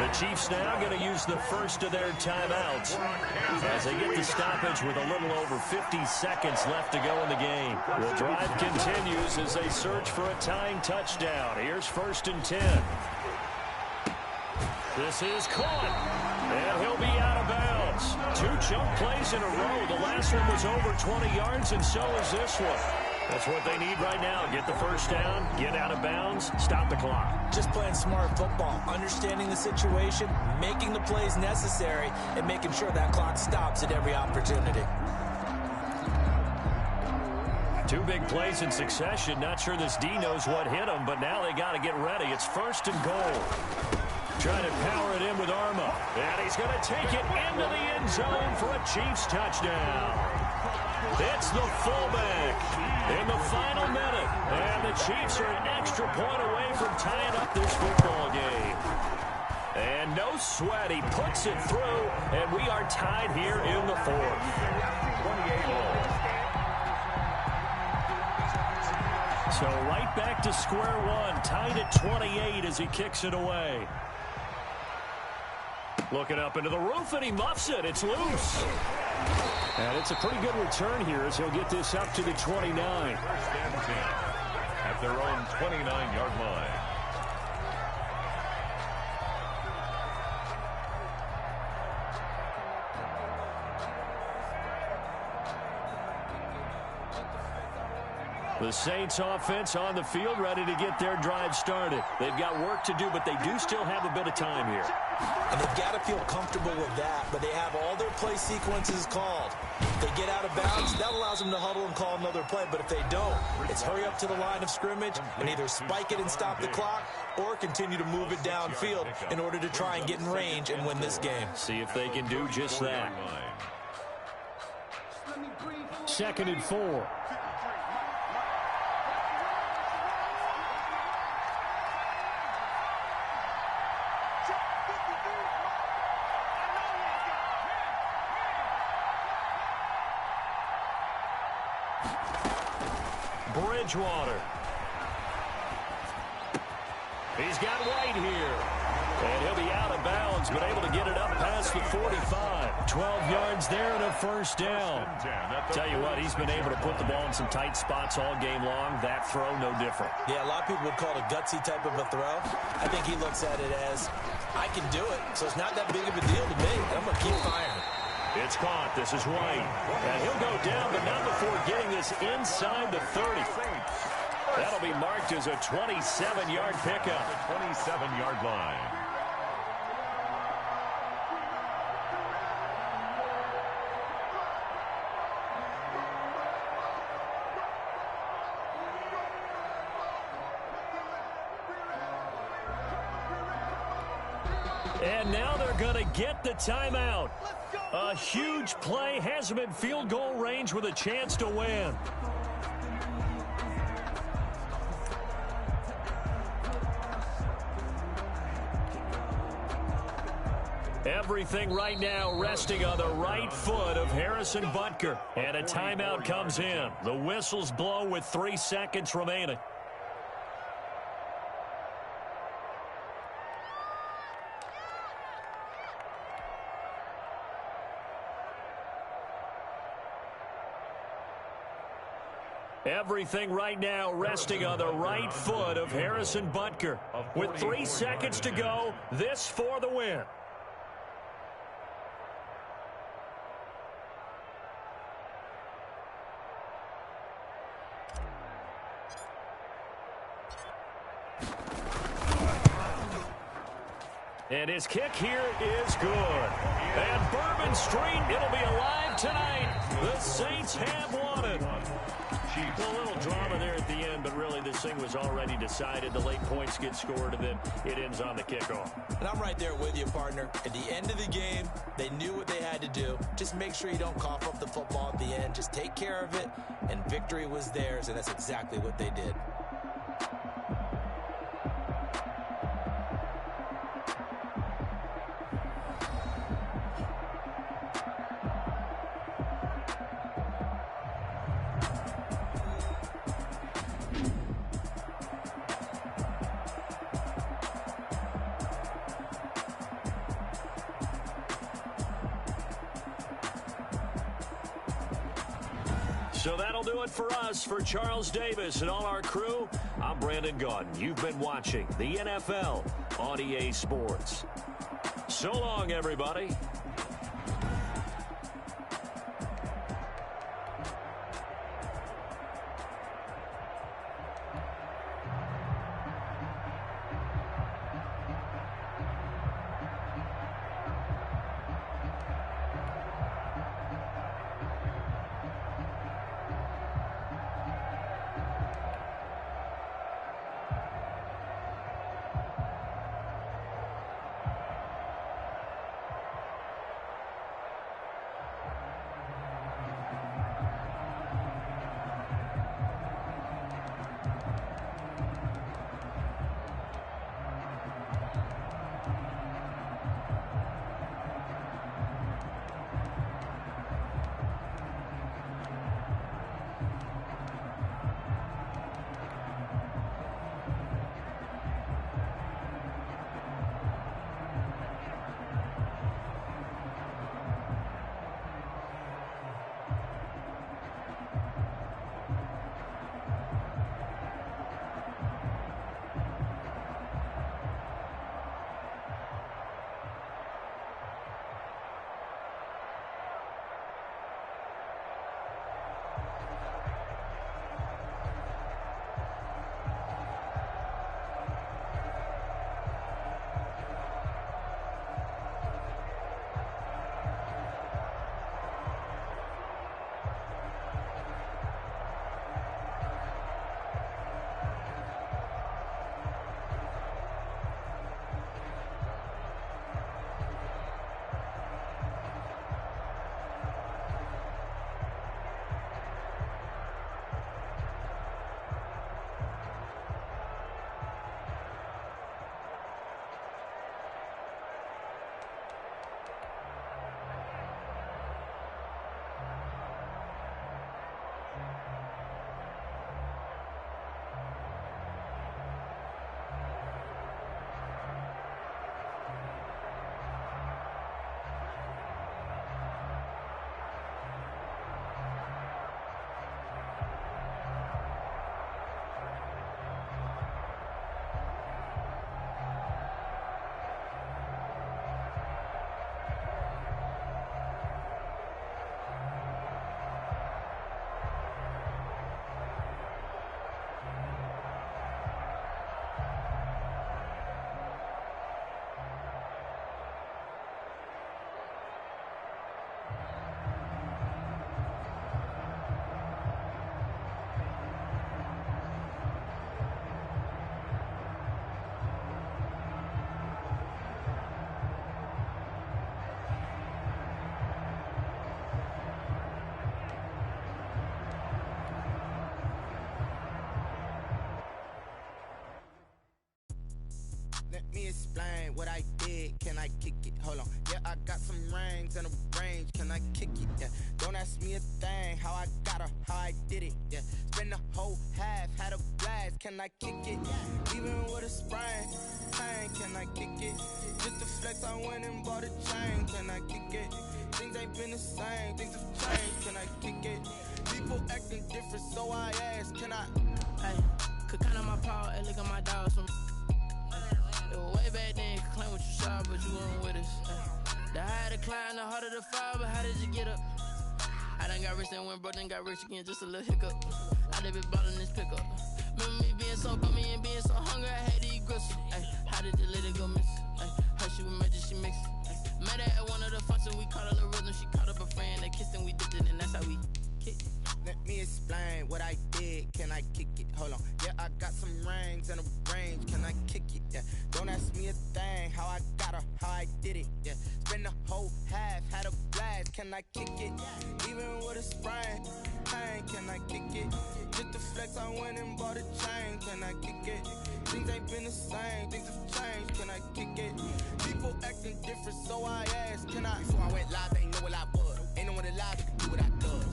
Speaker 6: The Chiefs now going to use the first of their timeouts as they get the stoppage with a little over 50 seconds left to go in the game. The drive continues as they search for a tying touchdown. Here's 1st and 10. This is caught, and he'll be out of bounds. 2 chunk plays in a row. The last one was over 20 yards, and so is this one. That's what they need right now. Get the first down, get out of bounds, stop the clock.
Speaker 9: Just playing smart football, understanding the situation, making the plays necessary, and making sure that clock stops at every opportunity.
Speaker 6: 2 big plays in succession. Not sure this D knows what hit him, but now they got to get ready. It's 1st and goal. Trying to power it in with Arma. And he's going to take it into the end zone for a Chiefs touchdown. It's the fullback in the final minute. And the Chiefs are an extra point away from tying up this football game. And no sweat. He puts it through, and we are tied here in the 4th.
Speaker 7: 28 all.
Speaker 6: So right back to square one. Tied at 28 as he kicks it away. Looking up into the roof, and he muffs it. It's loose. And it's a pretty good return here as he'll get this up to the 29.
Speaker 7: First and 10 at their own 29-yard line.
Speaker 6: The Saints offense on the field, ready to get their drive started. They've got work to do, but they do still have a bit of time here.
Speaker 9: And they've got to feel comfortable with that, but they have all their play sequences called. If they get out of bounds, that allows them to huddle and call another play, but if they don't, it's hurry up to the line of scrimmage and either spike it and stop the clock or continue to move it downfield in order to try and get in range and win this game.
Speaker 6: See if they can do just that. 2nd and 4. Bridgewater. He's got White here. And he'll be out of bounds, but able to get it up past the 45. 12 yards there and a first down. Tell you what, he's been able to put the ball in some tight spots all game long. That throw, no different.
Speaker 9: Yeah, a lot of people would call it a gutsy type of a throw. I think he looks at it as, I can do it, so it's not that big of a deal to me. I'm going to keep firing.
Speaker 6: It's caught. This is White. And he'll go down, but not before getting this inside the 30. That'll be marked as a 27-yard pickup.
Speaker 7: The 27-yard line.
Speaker 6: And now they're going to get the timeout. A huge play has him in field goal range with a chance to win. Everything right now resting on the right foot of Harrison Butker. And a timeout comes in. The whistles blow with 3 seconds remaining. Everything right now resting on the right foot of Harrison Butker. With 3 seconds to go, this for the win. And his kick here is good. And Bourbon Street, it'll be alive tonight. The Saints have won it. A little drama there at the end, but really this thing was already decided. The late points get scored, and then it ends on the kickoff.
Speaker 9: And I'm right there with you, partner. At the end of the game, they knew what they had to do. Just make sure you don't cough up the football at the end. Just take care of it, and victory was theirs, and that's exactly what they did.
Speaker 6: So that'll do it for us. For Charles Davis and all our crew, I'm Brandon Gaudin. You've been watching the NFL on EA Sports. So long, everybody.
Speaker 1: Let me explain what I did. Can I kick it? Hold on. Yeah, I got some rings and a range. Can I kick it? Yeah. Don't ask me a thing. How I got her, how I did it. Yeah. Spend the whole half, had a blast. Can I kick it? Even with a sprain. Can I kick it? Just to flex, I went and bought a chain. Can I kick it? Things ain't been the same. Things have changed. Can I kick it? People acting different, so I ask. Can I?
Speaker 11: Hey, could count on my power and look at my dogs. Way back then, you could claim what you saw, but you weren't with us. The higher the climb, the harder the fall, but how did you get up? I done got rich and went broke, then got rich again, just a little hiccup. I done been ballin' this pickup. Remember me being so bummy and being so hungry, I had to eat gristle. Ay, how did the lady go miss? Ay, how she was magic, she mixed. Met her at one of the functions, we caught a little rhythm, she caught up a friend, they kissed and we dipped it, and that's how we kicked it.
Speaker 1: Let me explain what I did. Can I kick it? Hold on. Yeah, I got some rings and a range. Can I kick it? Yeah. Don't ask me a thing. How I got her, how I did it. Yeah. Spend the whole half, had a blast. Can I kick it? Even with a sprain. Can I kick it? Just to flex, I went and bought a chain. Can I kick it? Things ain't been the same. Things have changed. Can I kick it? People acting different, so I asked. Can I? Before I went live, they ain't know what I was. Ain't no one alive that can do what I does.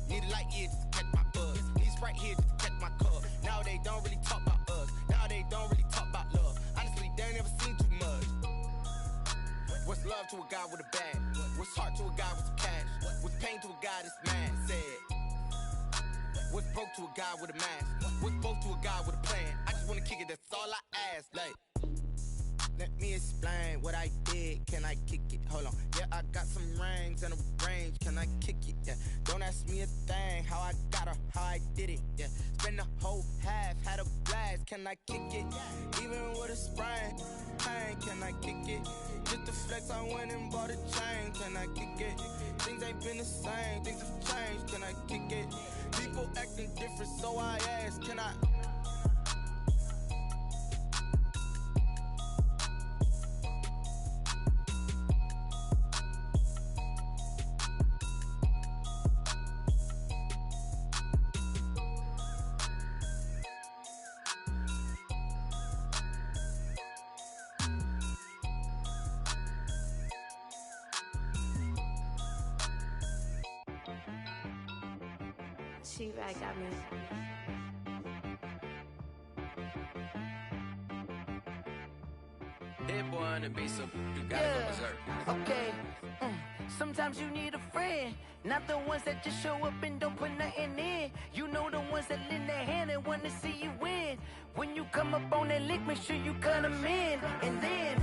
Speaker 1: Need a light year just to catch my buzz. Need Sprite here just to catch my cup. Now they don't really talk about us. Now they don't really talk about love. Honestly, they ain't never seen too much. What's love to a guy with a bag? What's heart to a guy with some cash? What's pain to a guy that's mad? Said. What's broke to a guy with a mask? What's both to a guy with a plan? I just wanna kick it, that's all I ask. Like, let me explain what I did. Can I kick it? Hold on. Yeah, I got some rings and a range. Can I kick it? Yeah. Don't ask me a thing. How I got her, how I did it. Yeah. Spend the whole half, had a blast. Can I kick it? Even with a sprain. Can I kick it? Just to flex, I went and bought a chain. Can I kick it? Things ain't been the same. Things have changed. Can I kick it? People acting different, so I ask. Can I?
Speaker 12: She-Rag got me.
Speaker 13: Hit boy on the beat, so you gotta go berserk.
Speaker 3: Okay. Sometimes you need a friend, not the ones that just show up and don't put nothing in. You know the ones that lend their hand and want to see you win. When you come up on that lick, make sure you cut them in. And then,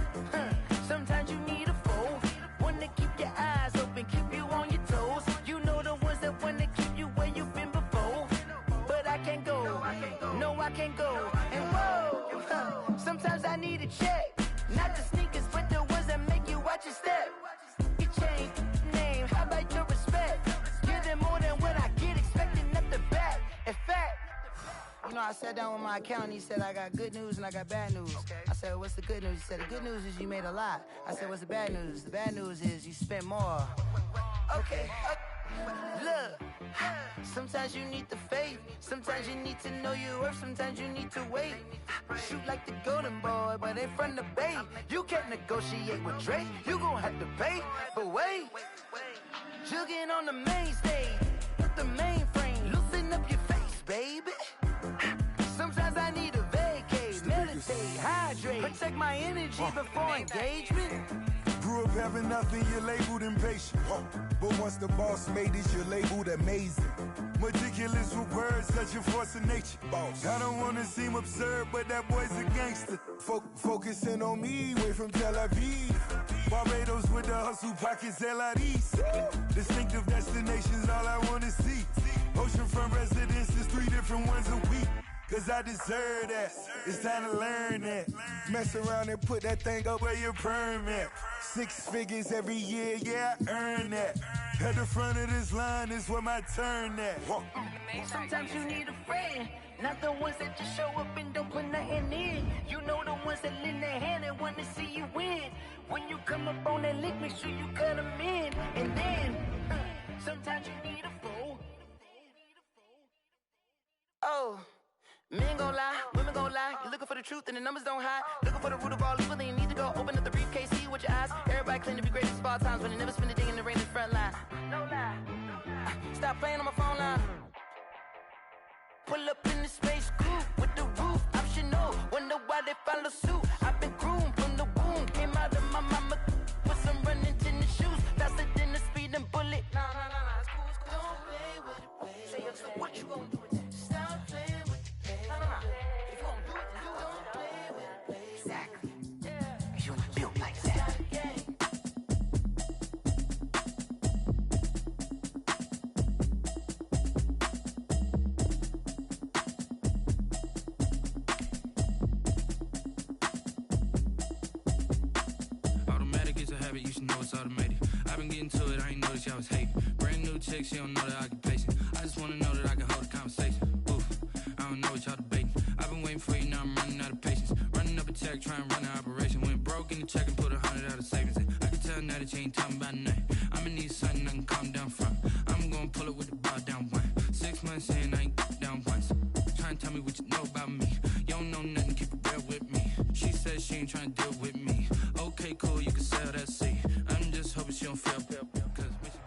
Speaker 3: sometimes you need a foe, one to keep your eyes open, keep you on your toes. You know the ones that want to keep you where you've been before. But I can't go, no I can't go. And whoa, sometimes I need a check, not the sneakers, but the ones that make you watch your step. You change name, how about your respect? Give them more than what I get, expecting up the back. In fact, you know, I sat down with my accountant, he said I got good news and I got bad news. I said, what's the good news? He said, the good news is you made a lot. I said, what's the bad news? The bad news is you spent more. Okay, look, sometimes you need the faith, sometimes you need to know your worth, sometimes you need to wait. Shoot like the golden boy, but ain't from the bay. You can't negotiate with Drake, you gon' have to pay. But wait, jugging on the main stage, with the mainframe, loosen up your face, baby. Sometimes I need a vacate, meditate, hydrate, protect my energy before engagement.
Speaker 14: Grew up having nothing, you're labeled impatient. But once the boss made it, you're labeled amazing. Meticulous with words, such a force of nature. I don't wanna seem absurd, but that boy's a gangster. Focusing on me, way from Tel Aviv. Barbados with the hustle pockets, LIDs. Distinctive destinations, all I wanna see. Oceanfront residences, 3 different ones a week. Cause I deserve that, it's time to learn that. Mess around and put that thing up where your perm at. 6 figures every year, yeah, I earn that. At the front of this line is where my turn at.
Speaker 3: Sometimes you need a friend, not the ones that just show up and don't put nothing in. You know the ones that lend their hand and want to see you win. When you come up on that lick, make sure you cut them in. And then, sometimes you need a fool. Oh. Men gon' lie, women gon' lie. You looking for the the truth and the numbers don't hide. Looking for the root of all evil, then you need to go open up the briefcase, see with your eyes. Everybody claim to be greatest of all times, but they never spend a day in the rain in the front line. No lie. Stop playing on my phone line. Pull up in the space coupe with the roof optional. Wonder why they follow suit. I've been groomed from the womb. Came out of my mama with some running tennis shoes. Faster than the speeding bullet. Nah, it's cool, it's cool. Don't play with it, baby. Say what you gonna do with it? Stop playing with it, baby. Nah. If you gonna do it, then you don't play with it, baby. Exactly. Yeah. Cause you ain't built like that.
Speaker 11: You should know it's automated. I've been getting to it, I ain't noticed y'all was hating. Brand new chick, she don't know the occupation. I just wanna know that I can hold a conversation. Oof, I don't know what y'all debating. I've been waiting for you, now I'm running out of patience. Running up a check, trying to run an operation. Went broke in the check and put 100 out of savings in. I can tell now that you ain't talking about nothing. I'ma need something I can calm down from. I'm gonna pull it with the bar down one. 6 months in, I ain't down once. Trying to tell me what you know about me. You don't know nothing, keep it real with me. She said she ain't trying to deal with me. Okay, cool, you can sell that seat. I'm just hoping she don't feel cause when she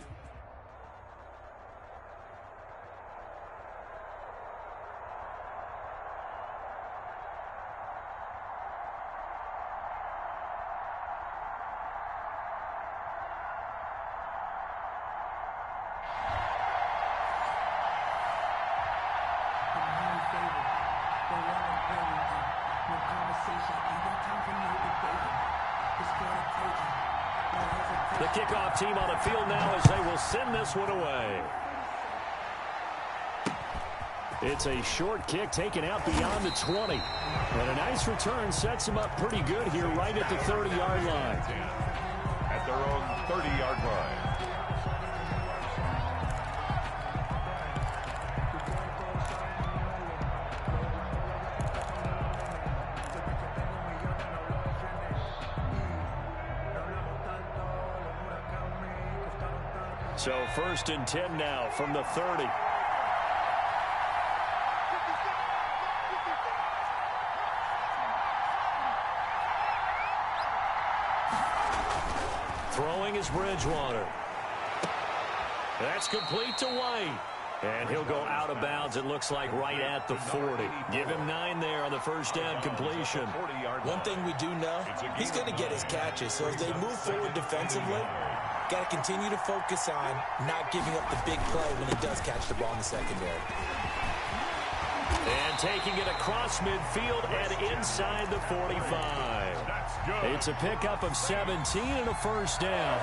Speaker 6: The kickoff team on the field now as they will send this one away. It's a short kick taken out beyond the 20. And a nice return sets them up pretty good here right at the 30-yard line.
Speaker 7: At their own 30-yard line.
Speaker 6: So 1st and 10 now from the 30. Throwing is Bridgewater. That's complete to White. And he'll go out of bounds, it looks like, right at the 40. Give him 9 there on the first down completion.
Speaker 9: One thing we do know, he's going to get his catches. So as they move forward defensively, got to continue to focus on not giving up the big play when he does catch the ball in the secondary.
Speaker 6: And taking it across midfield and inside the 45. It's a pickup of 17 and a first down.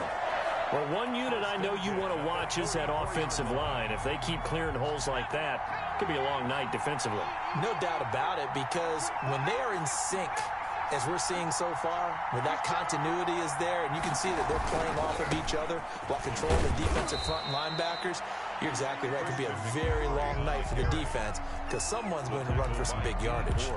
Speaker 6: Well, one unit I know you want to watch is that offensive line. If they keep clearing holes like that, it could be a long night defensively.
Speaker 9: No doubt about it, because when they are in sync, as we're seeing so far, when that continuity is there, and you can see that they're playing off of each other while controlling the defensive front linebackers, you're exactly right. It could be a very long night for the defense because someone's going to run for some big yardage.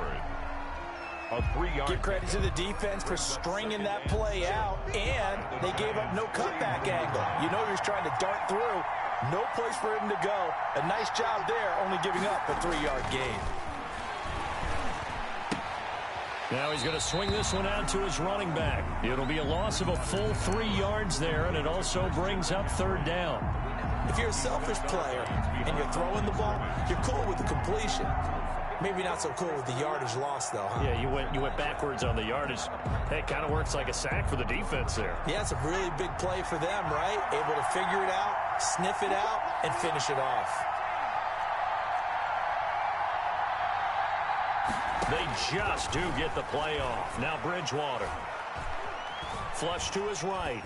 Speaker 9: Give credit to the defense for stringing that play out, and they gave up no cutback angle. You know he's trying to dart through. No place for him to go. A nice job there, only giving up a 3-yard gain.
Speaker 6: Now he's going to swing this one out to his running back. It'll be a loss of a full 3 yards there, and it also brings up 3rd down.
Speaker 9: If you're a selfish player and you're throwing the ball, you're cool with the completion. Maybe not so cool with the yardage loss, though, huh?
Speaker 6: Yeah, you went backwards on the yardage. It kind of works like a sack for the defense there.
Speaker 9: Yeah, it's a really big play for them, right? Able to figure it out, sniff it out, and finish it off.
Speaker 6: They just do get the play off. Now Bridgewater. Flush to his right.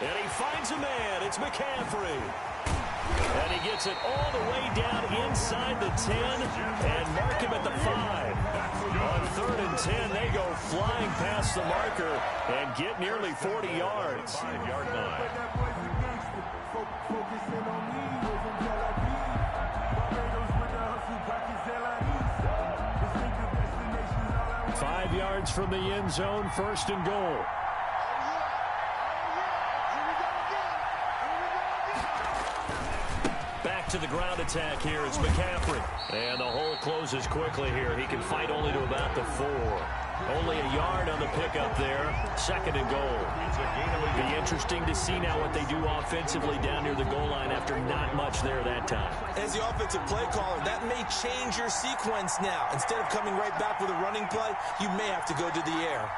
Speaker 6: And he finds a man. It's McCaffrey. And he gets it all the way down inside the 10 and mark him at the 5. On 3rd and 10, they go flying past the marker and get nearly 40 yards.
Speaker 7: 5-yard line.
Speaker 6: 5 yards from the end zone, 1st and goal. Back to the ground at attack here. It's McCaffrey. And the hole closes quickly here. He can fight only to about the 4. Only a yard on the pickup there. 2nd and goal. Be interesting to see now what they do offensively down near the goal line after not much there that time.
Speaker 9: As the offensive play caller, that may change your sequence now. Instead of coming right back with a running play, you may have to go to the air.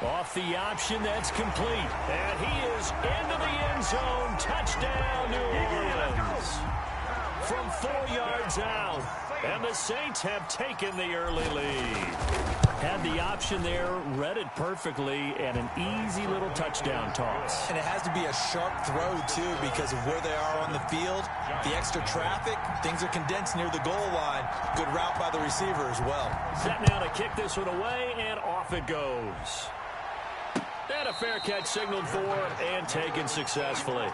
Speaker 6: Off the option, that's complete. And he is into the end zone. Touchdown, New Orleans. From 4 yards out. And the Saints have taken the early lead. Had the option there, read it perfectly, and an easy little touchdown toss.
Speaker 9: And it has to be a sharp throw, too, because of where they are on the field. The extra traffic, things are condensed near the goal line. Good route by the receiver as well.
Speaker 6: Set now to kick this one away, and off it goes. And a fair catch signaled for and taken successfully.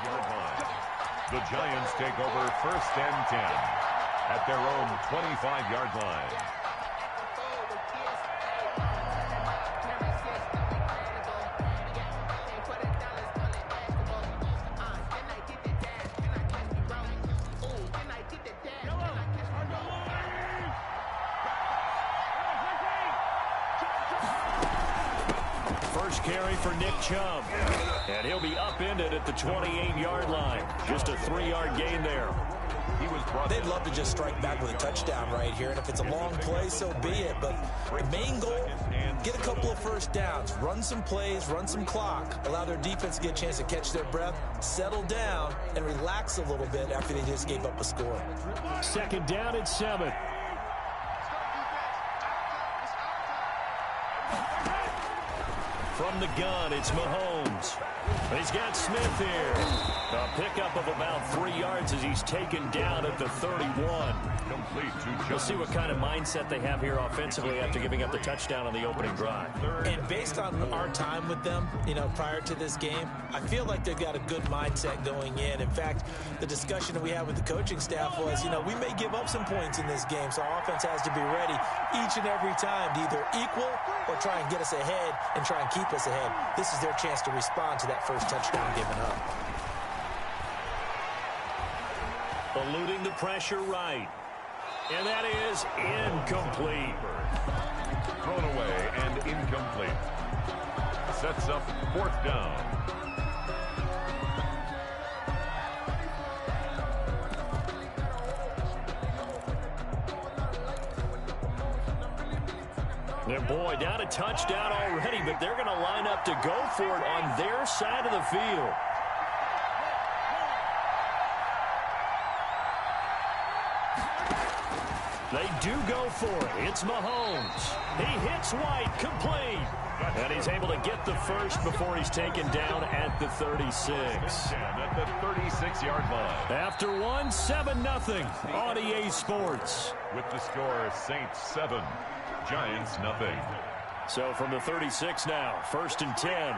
Speaker 7: The Giants take over 1st and 10 at their own 25-yard line.
Speaker 6: First carry for Nick Chubb. And he'll be upended at the 28-yard line. Just a 3-yard gain there.
Speaker 9: They'd love to just strike back with a touchdown right here, and if it's a long play, so be it. But the main goal, get a couple of first downs, run some plays, run some clock, allow their defense to get a chance to catch their breath, settle down, and relax a little bit after they just gave up a score.
Speaker 6: 2nd down and 7. From the gun, it's Mahomes. He's got Smith here. A pickup of about 3 yards as he's taken down at the 31. We'll see what kind of mindset they have here offensively after giving up the touchdown on the opening drive.
Speaker 9: And based on our time with them, prior to this game, I feel like they've got a good mindset going in. In fact, the discussion that we had with the coaching staff was, we may give up some points in this game, so our offense has to be ready each and every time to either equal or try and get us ahead and try and keep us ahead. This is their chance to respond to that first touchdown given up.
Speaker 6: Eluding the pressure right. And that is incomplete.
Speaker 7: Thrown away and incomplete. Sets up 4th down.
Speaker 6: And boy, down a touchdown already, but they're going to line up to go for it on their side of the field. They do go for it. It's Mahomes. He hits White, complete. And he's able to get the first before he's taken down at the 36.
Speaker 7: At the 36-yard line.
Speaker 6: After 7-0 on EA Sports.
Speaker 7: With the score, Saints 7, Giants nothing.
Speaker 6: So from the 36 now, 1st and 10.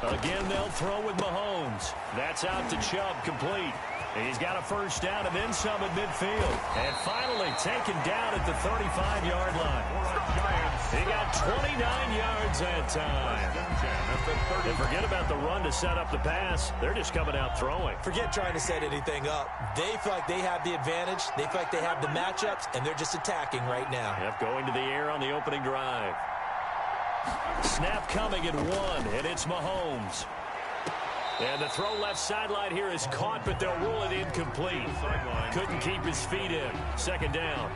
Speaker 6: Again, they'll throw with Mahomes. That's out to Chubb, complete. He's got a first down and then some at midfield. And finally taken down at the 35-yard line. He got 29 yards that time. And forget about the run to set up the pass. They're just coming out throwing.
Speaker 9: Forget trying to set anything up. They feel like they have the advantage. They feel like they have the matchups, and they're just attacking right now.
Speaker 6: Yep, going to the air on the opening drive. Snap coming at 1, and it's Mahomes. And the throw left sideline here is caught, but they'll rule it incomplete. Couldn't keep his feet in. 2nd down.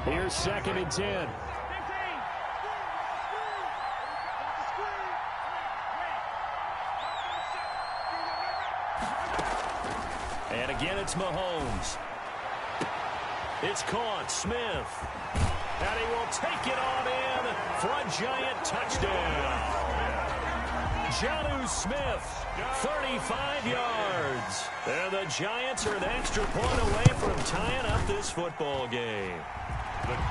Speaker 6: Here's 2nd and 10. And again, it's Mahomes. It's caught. Smith. And he will take it on in for a Giant touchdown. Jonnu Smith, 35 yards. And the Giants are an extra point away from tying up this football game.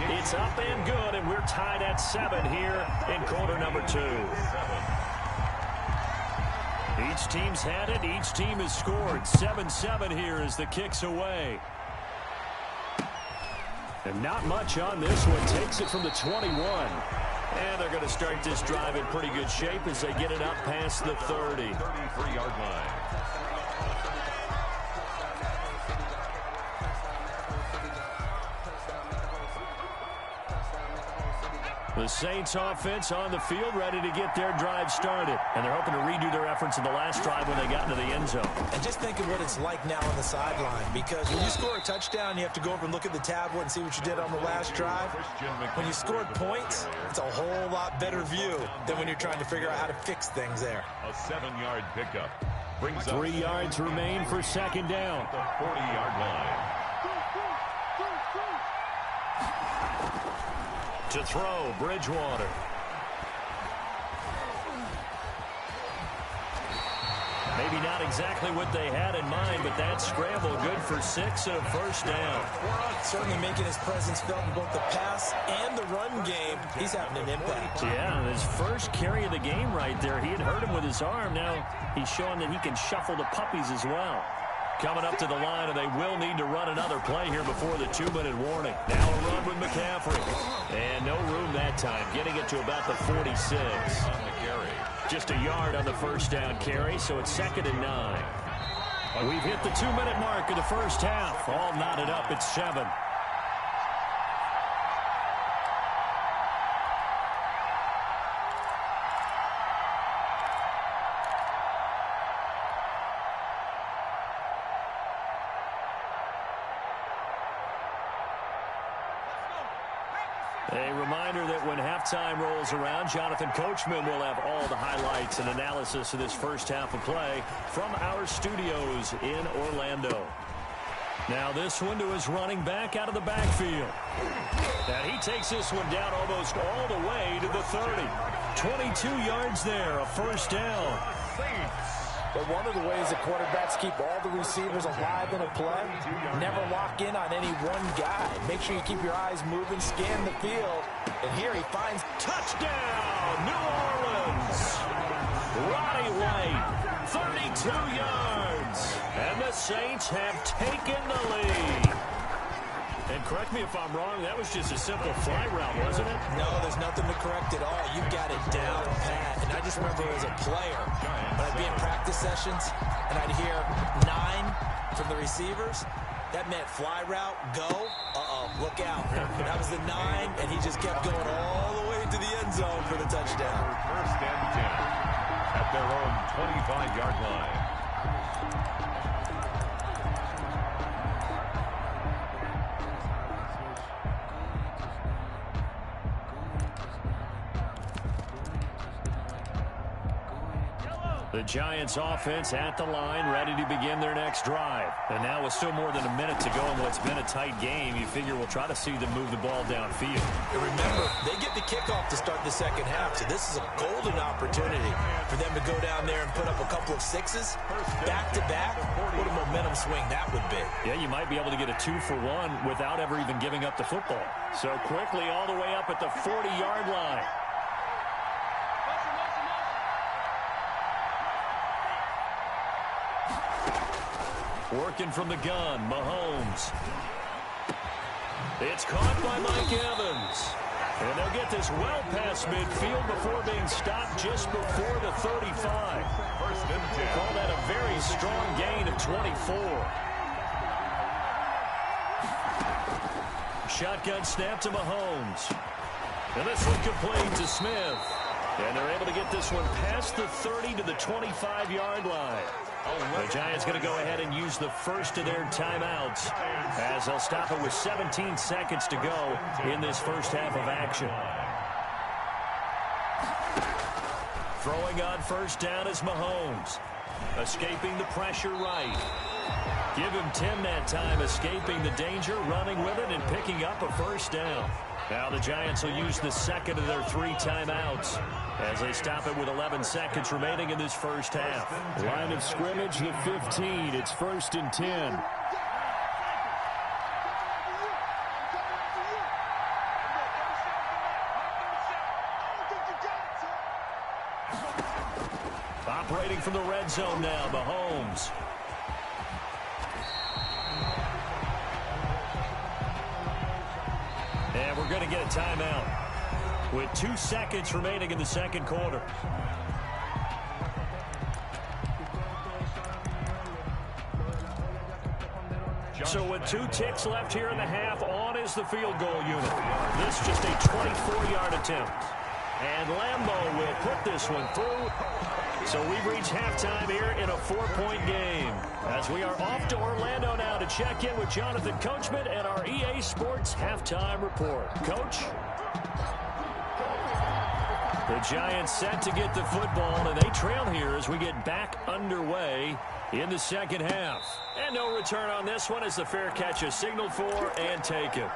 Speaker 6: It's up and good, and we're tied at 7 here in quarter number 2. Each team's had it. Each team has scored. 7-7 here as the kick's away. And not much on this one. Takes it from the 21. And they're going to start this drive in pretty good shape as they get it up past the 30.
Speaker 7: 33-yard line.
Speaker 6: The Saints offense on the field ready to get their drive started. And they're hoping to redo their efforts in the last drive when they got into the end zone.
Speaker 9: And just think of what it's like now on the sideline, because when you score a touchdown, you have to go over and look at the tablet and see what you did on the last drive. When you scored points, it's a whole lot better view than when you're trying to figure out how to fix things there.
Speaker 7: A 7-yard pickup. Brings
Speaker 6: 3 yards remain for second down.
Speaker 7: The 40-yard line.
Speaker 6: To throw, Bridgewater. Maybe not exactly what they had in mind, but that scramble good for 6 and a first down.
Speaker 9: Certainly making his presence felt in both the pass and the run game. He's having an impact.
Speaker 6: Yeah, his first carry of the game right there. He had hurt him with his arm. Now he's showing that he can shuffle the puppies as well. Coming up to the line, and they will need to run another play here before the 2-minute warning. Now a run with McCaffrey. And no room that time, getting it to about the 46.
Speaker 7: On the carry.
Speaker 6: Just a yard on the first down carry, so it's 2nd and 9. We've hit the 2-minute mark of the first half. All knotted up at 7. A reminder that when halftime rolls around, Jonathan Coachman will have all the highlights and analysis of this first half of play from our studios in Orlando. Now this one to his running back out of the backfield. And he takes this one down almost all the way to the 30. 22 yards there, a first down.
Speaker 9: But one of the ways that quarterbacks keep all the receivers alive in a play, never lock in on any one guy. Make sure you keep your eyes moving, scan the field. And here he finds
Speaker 6: touchdown, New Orleans. Roddy White, 32 yards. And the Saints have taken the lead. And correct me if I'm wrong, that was just a simple fly route, wasn't it?
Speaker 9: No, there's nothing to correct at all. You got it down pat. And I just remember as a player, when I'd be in practice sessions and I'd hear 9 from the receivers, that meant fly route, go, look out. That was the 9, and he just kept going all the way into the end zone for the touchdown.
Speaker 7: First and 10 at their own 25-yard line.
Speaker 6: The Giants offense at the line, ready to begin their next drive. And now with still more than a minute to go in what's been a tight game, you figure we'll try to see them move the ball downfield.
Speaker 9: And remember, they get the kickoff to start the second half, so this is a golden opportunity for them to go down there and put up a couple of 6s back-to-back. What a momentum swing that would be.
Speaker 6: Yeah, you might be able to get a 2-for-1 without ever even giving up the football. So quickly all the way up at the 40-yard line. Working from the gun, Mahomes. It's caught by Mike Evans. And they'll get this well past midfield before being stopped just before the 35.
Speaker 7: First and 10.
Speaker 6: Call that a very strong gain of 24. Shotgun snap to Mahomes. And this one complete to Smith. And they're able to get this one past the 30 to the 25-yard line. The Giants going to go ahead and use the first of their timeouts as they'll stop it with 17 seconds to go in this first half of action. Throwing on first down is Mahomes. Escaping the pressure right. Give him 10 that time, escaping the danger, running with it, and picking up a first down. Now the Giants will use the second of their 3 timeouts as they stop it with 11 seconds remaining in this first half. Line of scrimmage, the 15. It's 1st and 10. Operating from the red zone now, Mahomes. And we're going to get a timeout with 2 seconds remaining in the second quarter. So with 2 ticks left here in the half, on is the field goal unit. This just a 24-yard attempt. And Lambeau will put this one through. So we've reached halftime here in a 4-point game. As we are off to Orlando now to check in with Jonathan Coachman and our EA Sports halftime report. Coach? The Giants set to get the football, and they trail here as we get back underway in the second half. And no return on this one as the fair catch is signaled for and taken.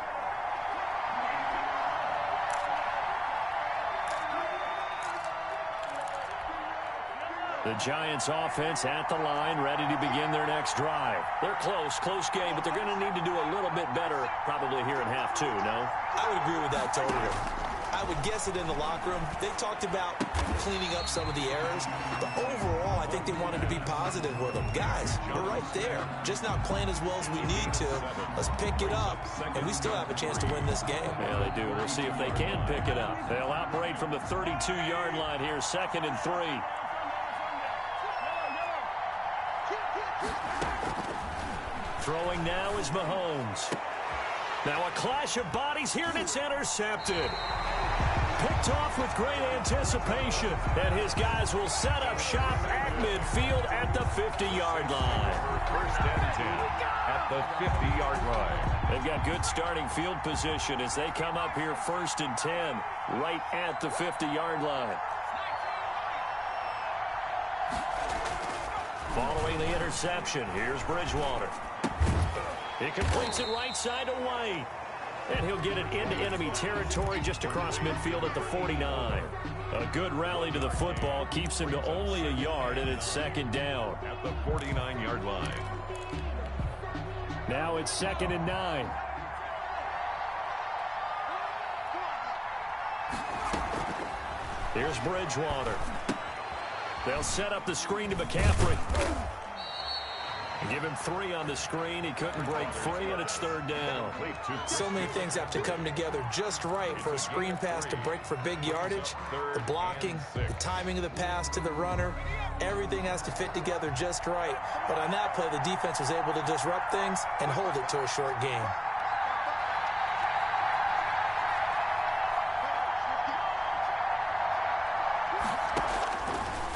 Speaker 6: The Giants offense at the line, ready to begin their next drive. They're close game, but they're going to need to do a little bit better probably here in half 2, no?
Speaker 9: I would agree with that totally. I would guess it in the locker room. They talked about cleaning up some of the errors, but overall, I think they wanted to be positive with them. Guys, we're right there. Just not playing as well as we need to. Let's pick it up, and we still have a chance to win this game.
Speaker 6: Yeah, they do. We'll see if they can pick it up. They'll operate from the 32-yard line here, 2nd and 3. Throwing now is Mahomes. Now a clash of bodies here, and it's intercepted. Picked off with great anticipation, and his guys will set up shop at midfield at the 50-yard line.
Speaker 7: 1st and 10 at the 50-yard line.
Speaker 6: They've got good starting field position as they come up here 1st and 10 right at the 50-yard line. Following the interception, here's Bridgewater. He completes it right side to White. And he'll get it into enemy territory just across midfield at the 49. A good rally to the football keeps him to only a yard, and it's 2nd down.
Speaker 7: At the 49-yard line.
Speaker 6: Now it's 2nd and 9. Here's Bridgewater. They'll set up the screen to McCaffrey. Give him 3 on the screen. He couldn't break free, and it's 3rd down.
Speaker 9: So many things have to come together just right for a screen pass to break for big yardage. The blocking, the timing of the pass to the runner, everything has to fit together just right. But on that play, the defense was able to disrupt things and hold it to a short game.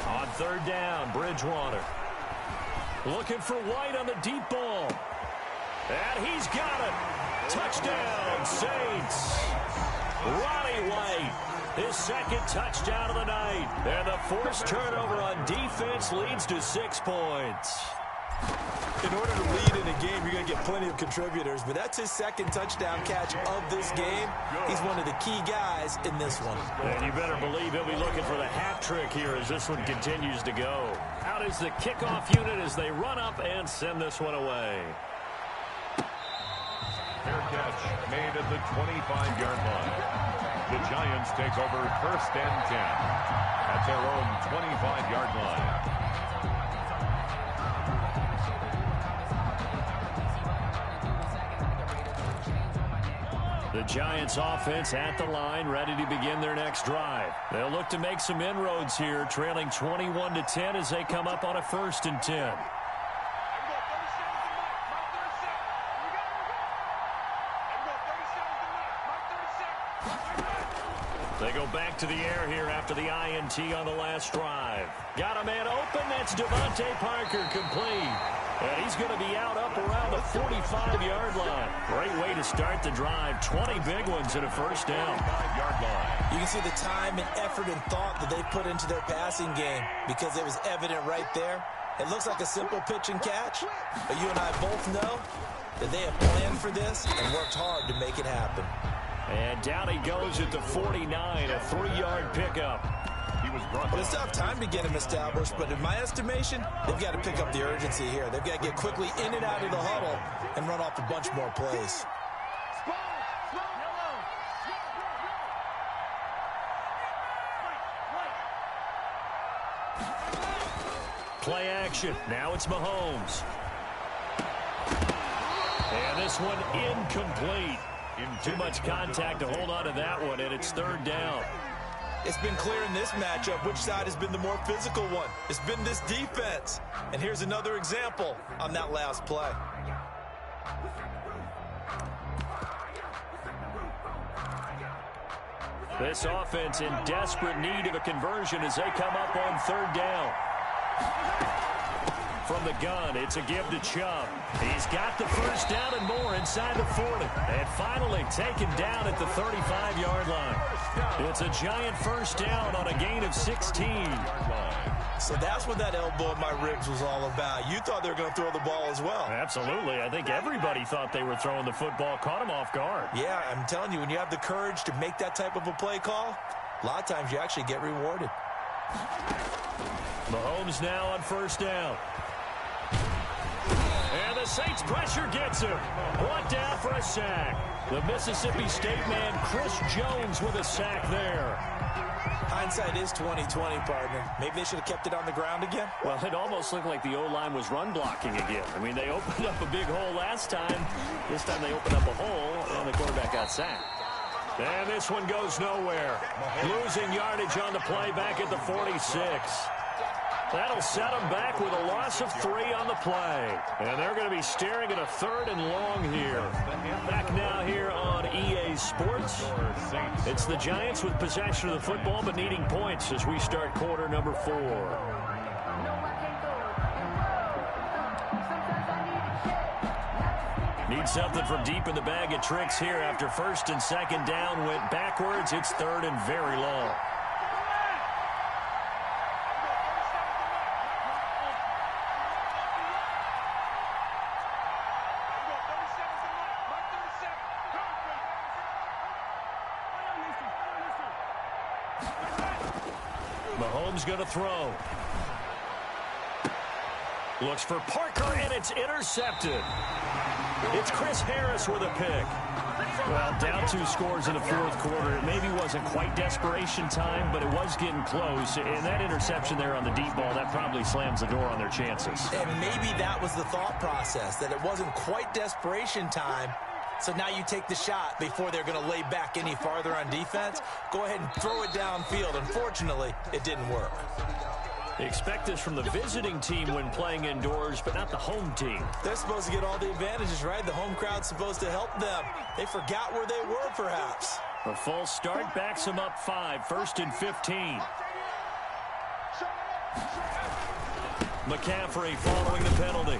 Speaker 6: On 3rd down, Bridgewater. Looking for White on the deep ball. And he's got it. Touchdown, Saints. Ronnie White, his 2nd touchdown of the night. And the forced turnover on defense leads to 6 points.
Speaker 9: In order to lead in a game, you're going to get plenty of contributors, but that's his 2nd touchdown catch of this game. He's one of the key guys in this one.
Speaker 6: And you better believe he'll be looking for the hat trick here as this one continues to go. Out is the kickoff unit as they run up and send this one away.
Speaker 7: Fair catch made at the 25-yard line. The Giants take over 1st and 10 at their own 25-yard line.
Speaker 6: The Giants offense at the line, ready to begin their next drive. They'll look to make some inroads here, trailing 21-10 as they come up on a 1st and 10. They go back to the air here after the INT on the last drive. Got a man open. That's Devontae Parker, complete. And he's going to be out up around the 45-yard line. Great way to start the drive. 20 big ones and a 1st down.
Speaker 7: 5-yard line.
Speaker 9: You can see the time and effort and thought that they put into their passing game because it was evident right there. It looks like a simple pitch and catch, but you and I both know that they have planned for this and worked hard to make it happen.
Speaker 6: And down he goes at the 49, a 3-yard pickup.
Speaker 9: Well, they still have time to get him established, but in my estimation, they've got to pick up the urgency here. They've got to get quickly in and out of the huddle and run off a bunch more plays.
Speaker 6: Play action. Now it's Mahomes. And this one incomplete. Too much contact to hold on to that one, and it's third down.
Speaker 9: It's been clear in this matchup which side has been the more physical one. It's been this defense. And here's another example on that last play.
Speaker 6: This offense in desperate need of a conversion as they come up on third down. From the gun, it's a give to Chubb. He's got the first down and more inside the 40. And finally taken down at the 35-yard line. It's a giant first down on a gain of 16.
Speaker 9: So that's what that elbow in my ribs was all about. You thought they were going to throw the ball as well.
Speaker 6: Absolutely. I think everybody thought they were throwing the football, caught him off guard.
Speaker 9: Yeah, I'm telling you, when you have the courage to make that type of a play call, a lot of times you actually get rewarded.
Speaker 6: Mahomes now on first down. And the Saints pressure gets him. Brought down for a sack. The Mississippi State man, Chris Jones, with a sack there.
Speaker 9: Hindsight is 20/20, partner. Maybe they should have kept it on the ground again.
Speaker 6: Well, it almost looked like the O-line was run blocking again. I mean, they opened up a big hole last time. This time they opened up a hole, and the quarterback got sacked. And this one goes nowhere. Losing yardage on the play back at the 46. That'll set them back with a loss of 3 on the play. And they're going to be staring at a 3rd and long here. Back now here on EA Sports. It's the Giants with possession of the football but needing points as we start quarter number 4. Need something from deep in the bag of tricks here after first and second down went backwards. It's 3rd and very long. Mahomes going to throw. Looks for Parker, and it's intercepted. It's Chris Harris with a pick. Well, down 2 scores in the 4th quarter. It maybe wasn't quite desperation time, but it was getting close. And that interception there on the deep ball, that probably slams the door on their chances.
Speaker 9: And maybe that was the thought process, that it wasn't quite desperation time. So now you take the shot before they're going to lay back any farther on defense. Go ahead and throw it downfield. Unfortunately, it didn't work.
Speaker 6: They expect this from the visiting team when playing indoors, but not the home team.
Speaker 9: They're supposed to get all the advantages, right? The home crowd's supposed to help them. They forgot where they were, perhaps.
Speaker 6: A false start backs them up 5, 1st and 15. McCaffrey following the penalty.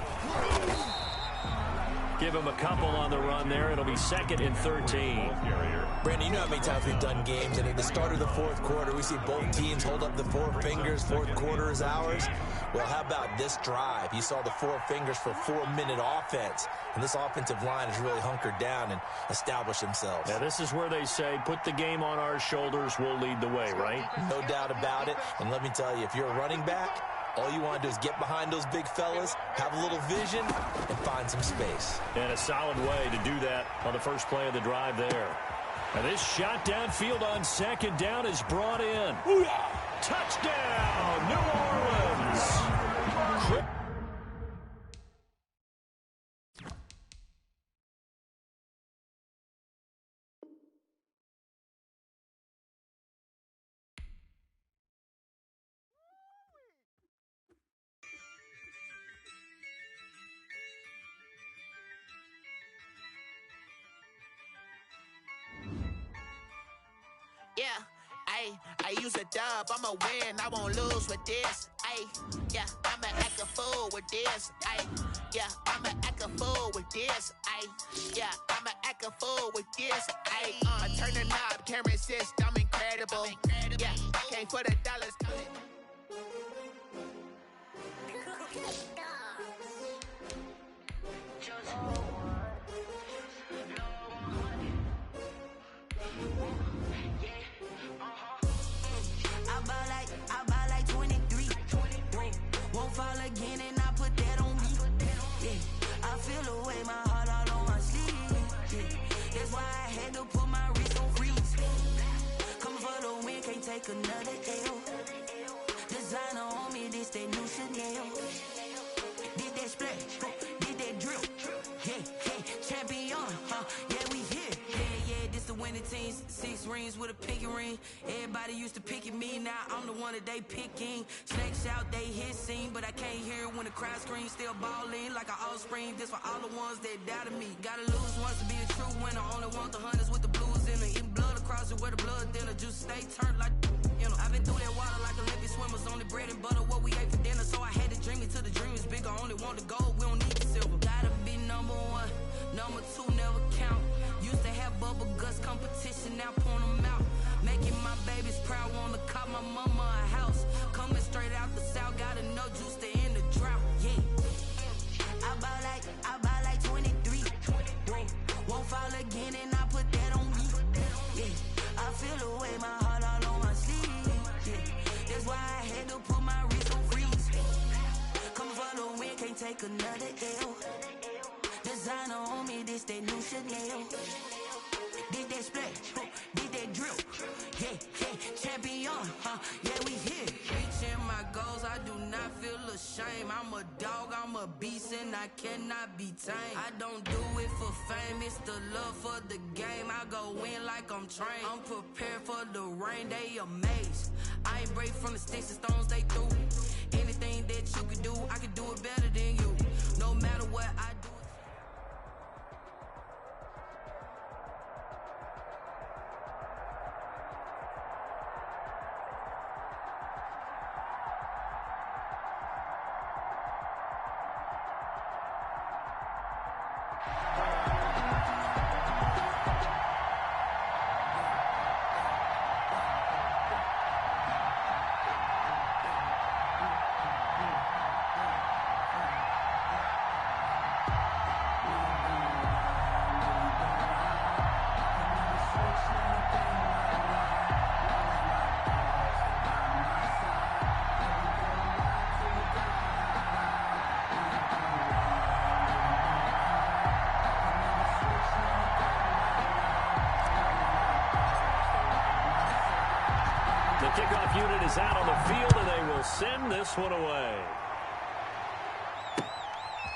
Speaker 6: Give him a couple on the run there. It'll be 2nd and 13.
Speaker 9: Brandon, you know how many times we've done games, and at the start of the 4th quarter, we see both teams hold up the 4 fingers. 4th quarter is ours. Well, how about this drive? You saw the 4 fingers for 4-minute offense, and this offensive line has really hunkered down and established themselves.
Speaker 6: Now, this is where they say, put the game on our shoulders, we'll lead the way, right?
Speaker 9: No doubt about it. And let me tell you, if you're a running back, all you want to do is get behind those big fellas, have a little vision, and find some space.
Speaker 6: And a solid way to do that on the first play of the drive there. And this shot downfield on 2nd down is brought in. Booyah! Touchdown, New Orleans!
Speaker 15: Yeah, I use a dub, I'ma win, I won't lose with this. Yeah, I'ma act a fool with this. Yeah, I'ma act a fool with this. Yeah, I'ma act a fool with this. I turn the knob, camera assist, I'm incredible. Yeah, came for the dollars.
Speaker 3: I buy like 23. Won't fall again and I put that on me. Yeah, I feel the way, my heart all on my sleeve. Yeah, that's why I had to put my wrist on freeze. Come for the win, can't take another L. Designer on me, this that new Chanel. Did that splash, did that drip. Yeah, champion, yeah, we here. 20 teams, 6 rings with a pinky ring. Everybody used to pick at me, now I'm the one that they picking. Snakes out, they hit scene, but I can't hear when the crowd screams. Still ballin' like an offspring, this for all the ones that doubted me. Gotta lose once to be a true winner, only want the hunters with the blues in it. Eating blood across it where the blood thinner, juice stay turned like, you know. I've been through that water like Olympic swimmers, only bread and butter, what we ate for dinner. So I had to dream it till the dream is bigger, only want the gold, we don't need the silver. Gotta be number 1, number 2 never count. Used to have bubble guts competition, now point them out. Making my babies proud, wanna cop my mama a house. Coming straight out the south, gotta know juice to end the drought, yeah. I buy like 23, won't fall again and I put that on me, yeah. I feel the way, my heart all on my sleeve, yeah. That's why I had to put my wrist on freeze. Coming for the win, can't take another L. Designer on me, this that new Chanel. Did that splash, did that drip, yeah, champion, yeah, we here. Reaching my goals, I do not feel ashamed. I'm a dog, I'm a beast, and I cannot be tamed. I don't do it for fame, it's the love for the game. I go in like I'm trained. I'm prepared for the rain, they amazed. I ain't break from the sticks and stones they threw. Anything that you could do, I can do it better than you. No matter what I do.
Speaker 6: Kickoff unit is out on the field, and they will send this one away.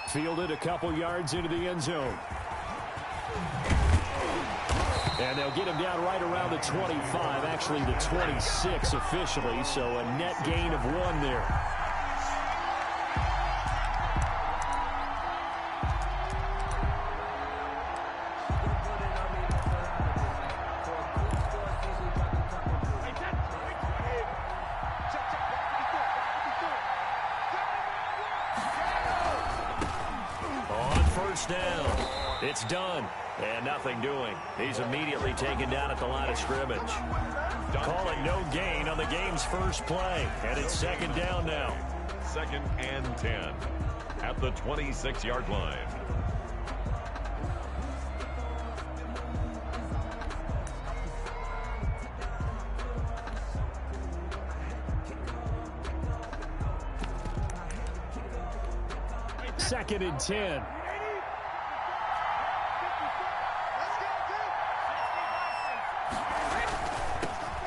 Speaker 6: Fielded a couple yards into the end zone. And they'll get him down right around the 25, actually the 26 officially, so a net gain of 1 there. Down. It's done. And nothing doing. He's immediately taken down at the line of scrimmage. Call it no gain on the game's first play. And it's 2nd down now.
Speaker 7: 2nd and 10 at the 26-yard line.
Speaker 6: Second and 10.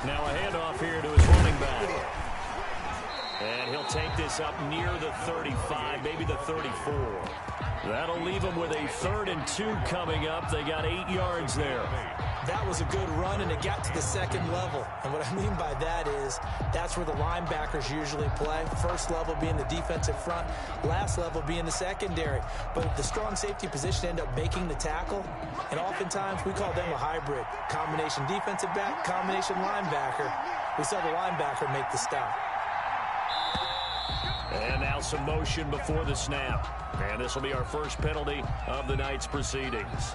Speaker 6: Now a handoff here to his running back. And he'll take this up near the 35, maybe the 34. That'll leave him with a 3rd and 2 coming up. They got 8 yards there.
Speaker 9: That was a good run, and it got to the 2nd level. And what I mean by that is that's where the linebackers usually play. First level being the defensive front, last level being the secondary. But the strong safety position end up making the tackle, and oftentimes we call them a hybrid. Combination defensive back, combination linebacker. We saw the linebacker make the stop.
Speaker 6: And now some motion before the snap. And this will be our first penalty of the night's proceedings.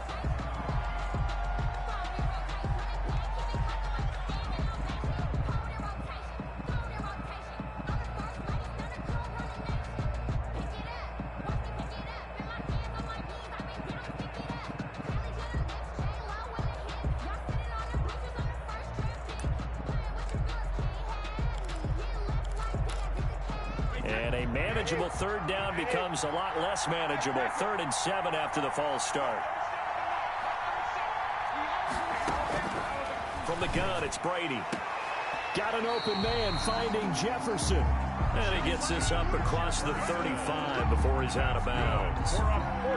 Speaker 6: And a manageable 3rd down becomes a lot less manageable. 3rd and 7 after the false start. From the gun, it's Brady. Got an open man finding Jefferson. And he gets this up across the 35 before he's out of bounds.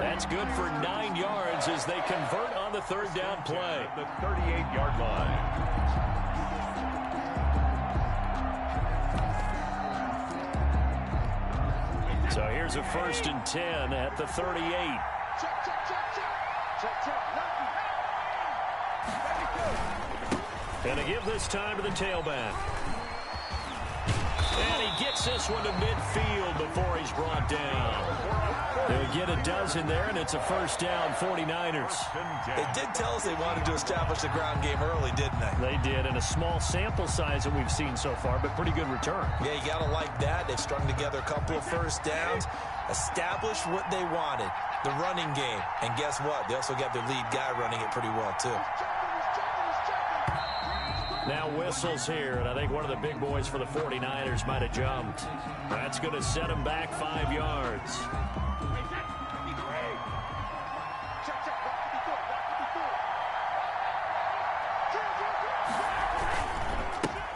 Speaker 6: That's good for 9 yards as they convert on the third down play.
Speaker 7: The 38-yard line.
Speaker 6: So here's a 1st and 10 at the 38. And a give this time to the tailback. And he gets this one to midfield before he's brought down. They'll get a dozen there, and it's a 1st down, 49ers.
Speaker 9: They did tell us they wanted to establish the ground game early, didn't they?
Speaker 6: They did, and a small sample size that we've seen so far, but pretty good return.
Speaker 9: Yeah, you got to like that. They've strung together a couple of 1st downs, established what they wanted, the running game. And guess what? They also got their lead guy running it pretty well, too.
Speaker 6: Now whistles here, and I think one of the big boys for the 49ers might have jumped. That's going to set him back 5 yards.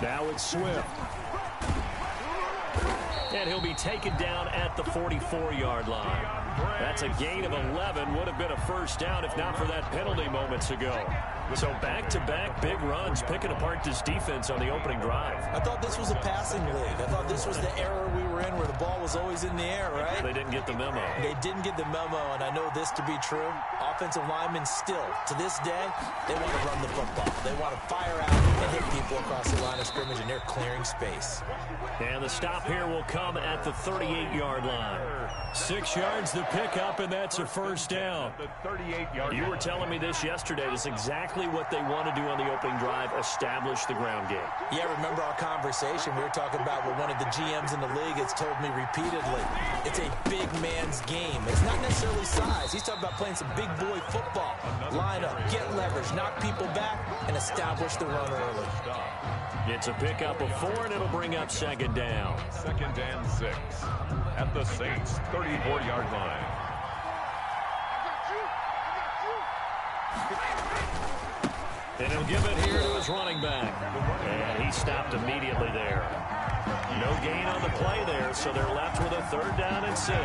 Speaker 6: Now it's Swift. And he'll be taken down at the 44-yard line. That's a gain of 11. Would have been a 1st down if not for that penalty moments ago. So back-to-back big runs, picking apart this defense on the opening drive.
Speaker 9: I thought this was a passing league. I thought this was the era we were in where the ball was always in the air, right?
Speaker 6: They didn't get the memo.
Speaker 9: They didn't get the memo, and I know this to be true. Offensive linemen still, to this day, they want to run the football. They want to fire out and hit people across the line of scrimmage, and they're clearing space.
Speaker 6: And the stop here will come at the 38-yard line. 6 yards to pick up, and that's a 1st down.
Speaker 7: The 38-yard.
Speaker 6: You were telling me this yesterday. That's exactly what they want to do on the opening drive, establish the ground game.
Speaker 9: Yeah, remember our conversation. We were talking about what one of the GMs in the league has told me repeatedly. It's a big man's game. It's not necessarily size. He's talking about playing some big boy football. Line up, get leverage, knock people back, and establish the run early.
Speaker 6: It's a pickup of 4, and it'll bring up 2nd down.
Speaker 7: 2nd and 6 at the Saints' 34-yard line.
Speaker 6: And he'll give it here to his running back. And he stopped immediately there. No gain on the play there, so they're left with a 3rd down and 6.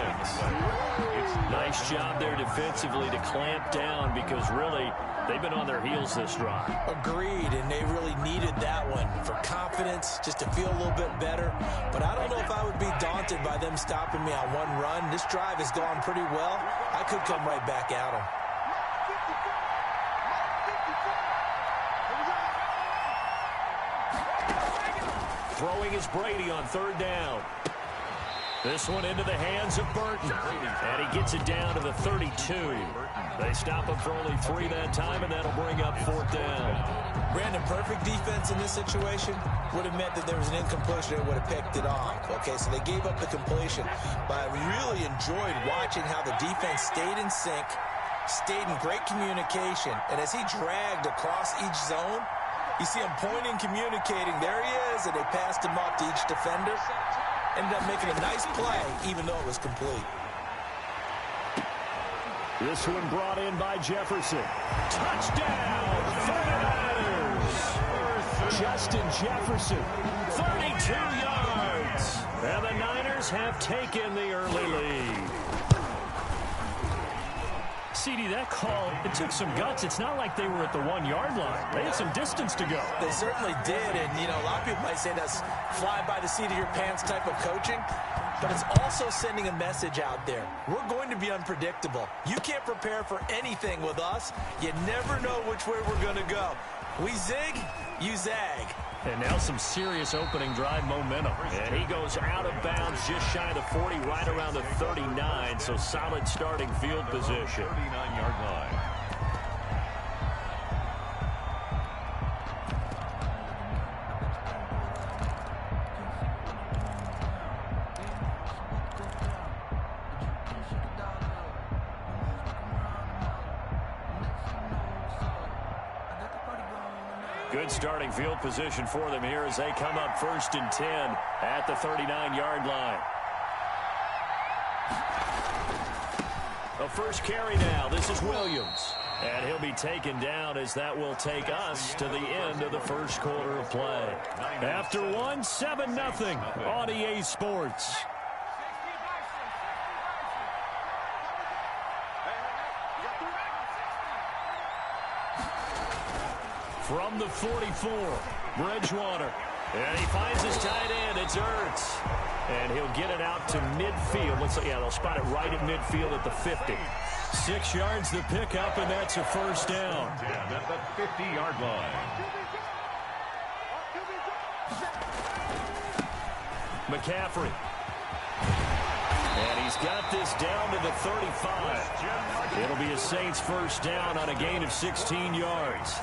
Speaker 6: Nice job there defensively to clamp down because really they've been on their heels this drive.
Speaker 9: Agreed, and they really needed that one for confidence, just to feel a little bit better. But I don't know if I would be daunted by them stopping me on one run. This drive has gone pretty well. I could come right back at them.
Speaker 6: Throwing is Brady on 3rd down. This one into the hands of Burton. And he gets it down to the 32. They stop him for only 3 that time, and that'll bring up 4th down.
Speaker 9: Brandon, perfect defense in this situation would have meant that there was an incompletion that would have picked it off. Okay, so they gave up the completion. But I really enjoyed watching how the defense stayed in sync, stayed in great communication. And as he dragged across each zone, you see him pointing, communicating. There he is, and they passed him up to each defender. Ended up making a nice play, even though it was complete.
Speaker 6: This one brought in by Jefferson. Touchdown, 49ers! Justin Jefferson, 32 yards. And the Niners have taken the early lead. CD, that call, it took some guts. It's not like they were at the 1-yard line. They had some distance to go.
Speaker 9: They certainly did, and, you know, a lot of people might say that's fly by the seat of your pants type of coaching, but it's also sending a message out there. We're going to be unpredictable. You can't prepare for anything with us. You never know which way we're going to go. We zig, you zag.
Speaker 6: And now some serious opening drive momentum. And he goes out of bounds just shy of the 40, right around the 39, so solid starting field position.
Speaker 7: 39-yard line.
Speaker 6: Good starting field position for them here as they come up 1st and 10 at the 39-yard line. A first carry now. This is Williams. And he'll be taken down as that will take us to the end of the first quarter of play. After one, 7-0 on EA Sports. From the 44, Bridgewater. And he finds his tight end. It's Ertz. And he'll get it out to midfield. They'll spot it right at midfield at the 50. 6 yards the pickup, and that's a first down.
Speaker 7: At the 50-yard line.
Speaker 6: McCaffrey. And he's got this down to the 35. It'll be a Saints first down on a gain of 16 yards.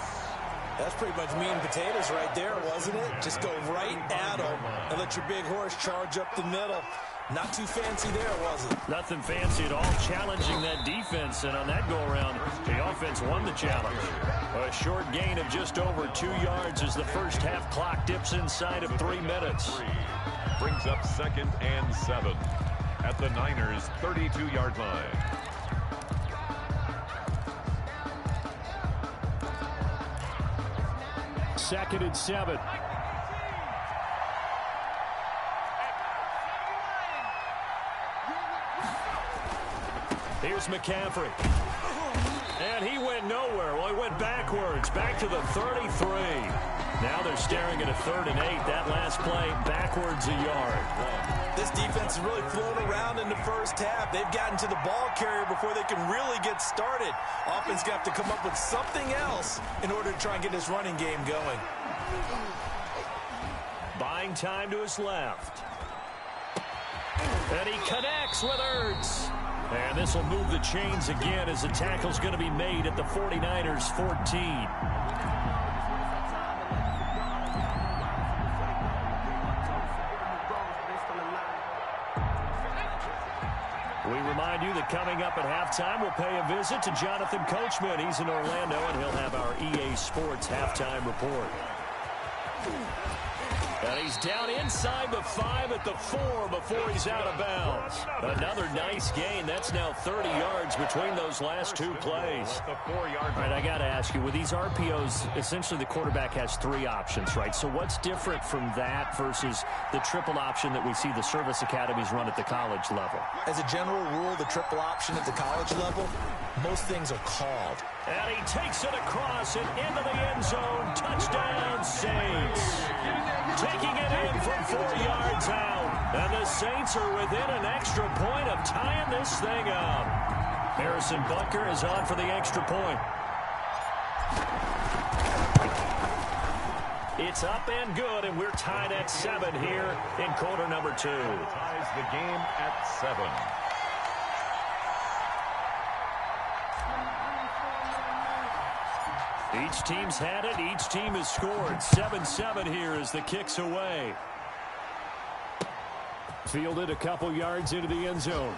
Speaker 9: That's pretty much meat and potatoes right there, wasn't it? Just go right at them and let your big horse charge up the middle. Not too fancy there, was it?
Speaker 6: Nothing fancy at all, challenging that defense, and on that go-around, the offense won the challenge. A short gain of just over 2 yards as the first half clock dips inside of 3 minutes.
Speaker 7: Brings up 2nd and 7 at the Niners' 32-yard line.
Speaker 6: Second and 7. Here's McCaffrey. And he went nowhere. Well, he went backwards, back to the 33. Now they're staring at a 3rd and 8. That last play, backwards a yard.
Speaker 9: This defense is really flown around in the first half. They've gotten to the ball carrier before they can really get started. Offense got to come up with something else in order to try and get this running game going.
Speaker 6: Buying time to his left. And he connects with Ertz. And this will move the chains again as the tackle's going to be made at the 49ers 14. We remind you that coming up at halftime, we'll pay a visit to Jonathan Coachman. He's in Orlando, and he'll have our EA Sports halftime report. And he's down inside the 5 at the 4 before he's out of bounds. Another nice gain. That's now 30 yards between those last 2 plays. All right, I got to ask you, with these RPOs, essentially the quarterback has 3 options, right? So what's different from that versus the triple option that we see the service academies run at the college level?
Speaker 9: As a general rule, the triple option at the college level, most things are called.
Speaker 6: And he takes it across and into the end zone. Touchdown, Saints. Taking it in from 4 yards out. And the Saints are within an extra point of tying this thing up. Harrison Butker is on for the extra point. It's up and good, and we're tied at 7 here in quarter number 2.
Speaker 7: Ties the game at 7.
Speaker 6: Each team's had it. Each team has scored. 7-7 here as the kick's away. Fielded a couple yards into the end zone.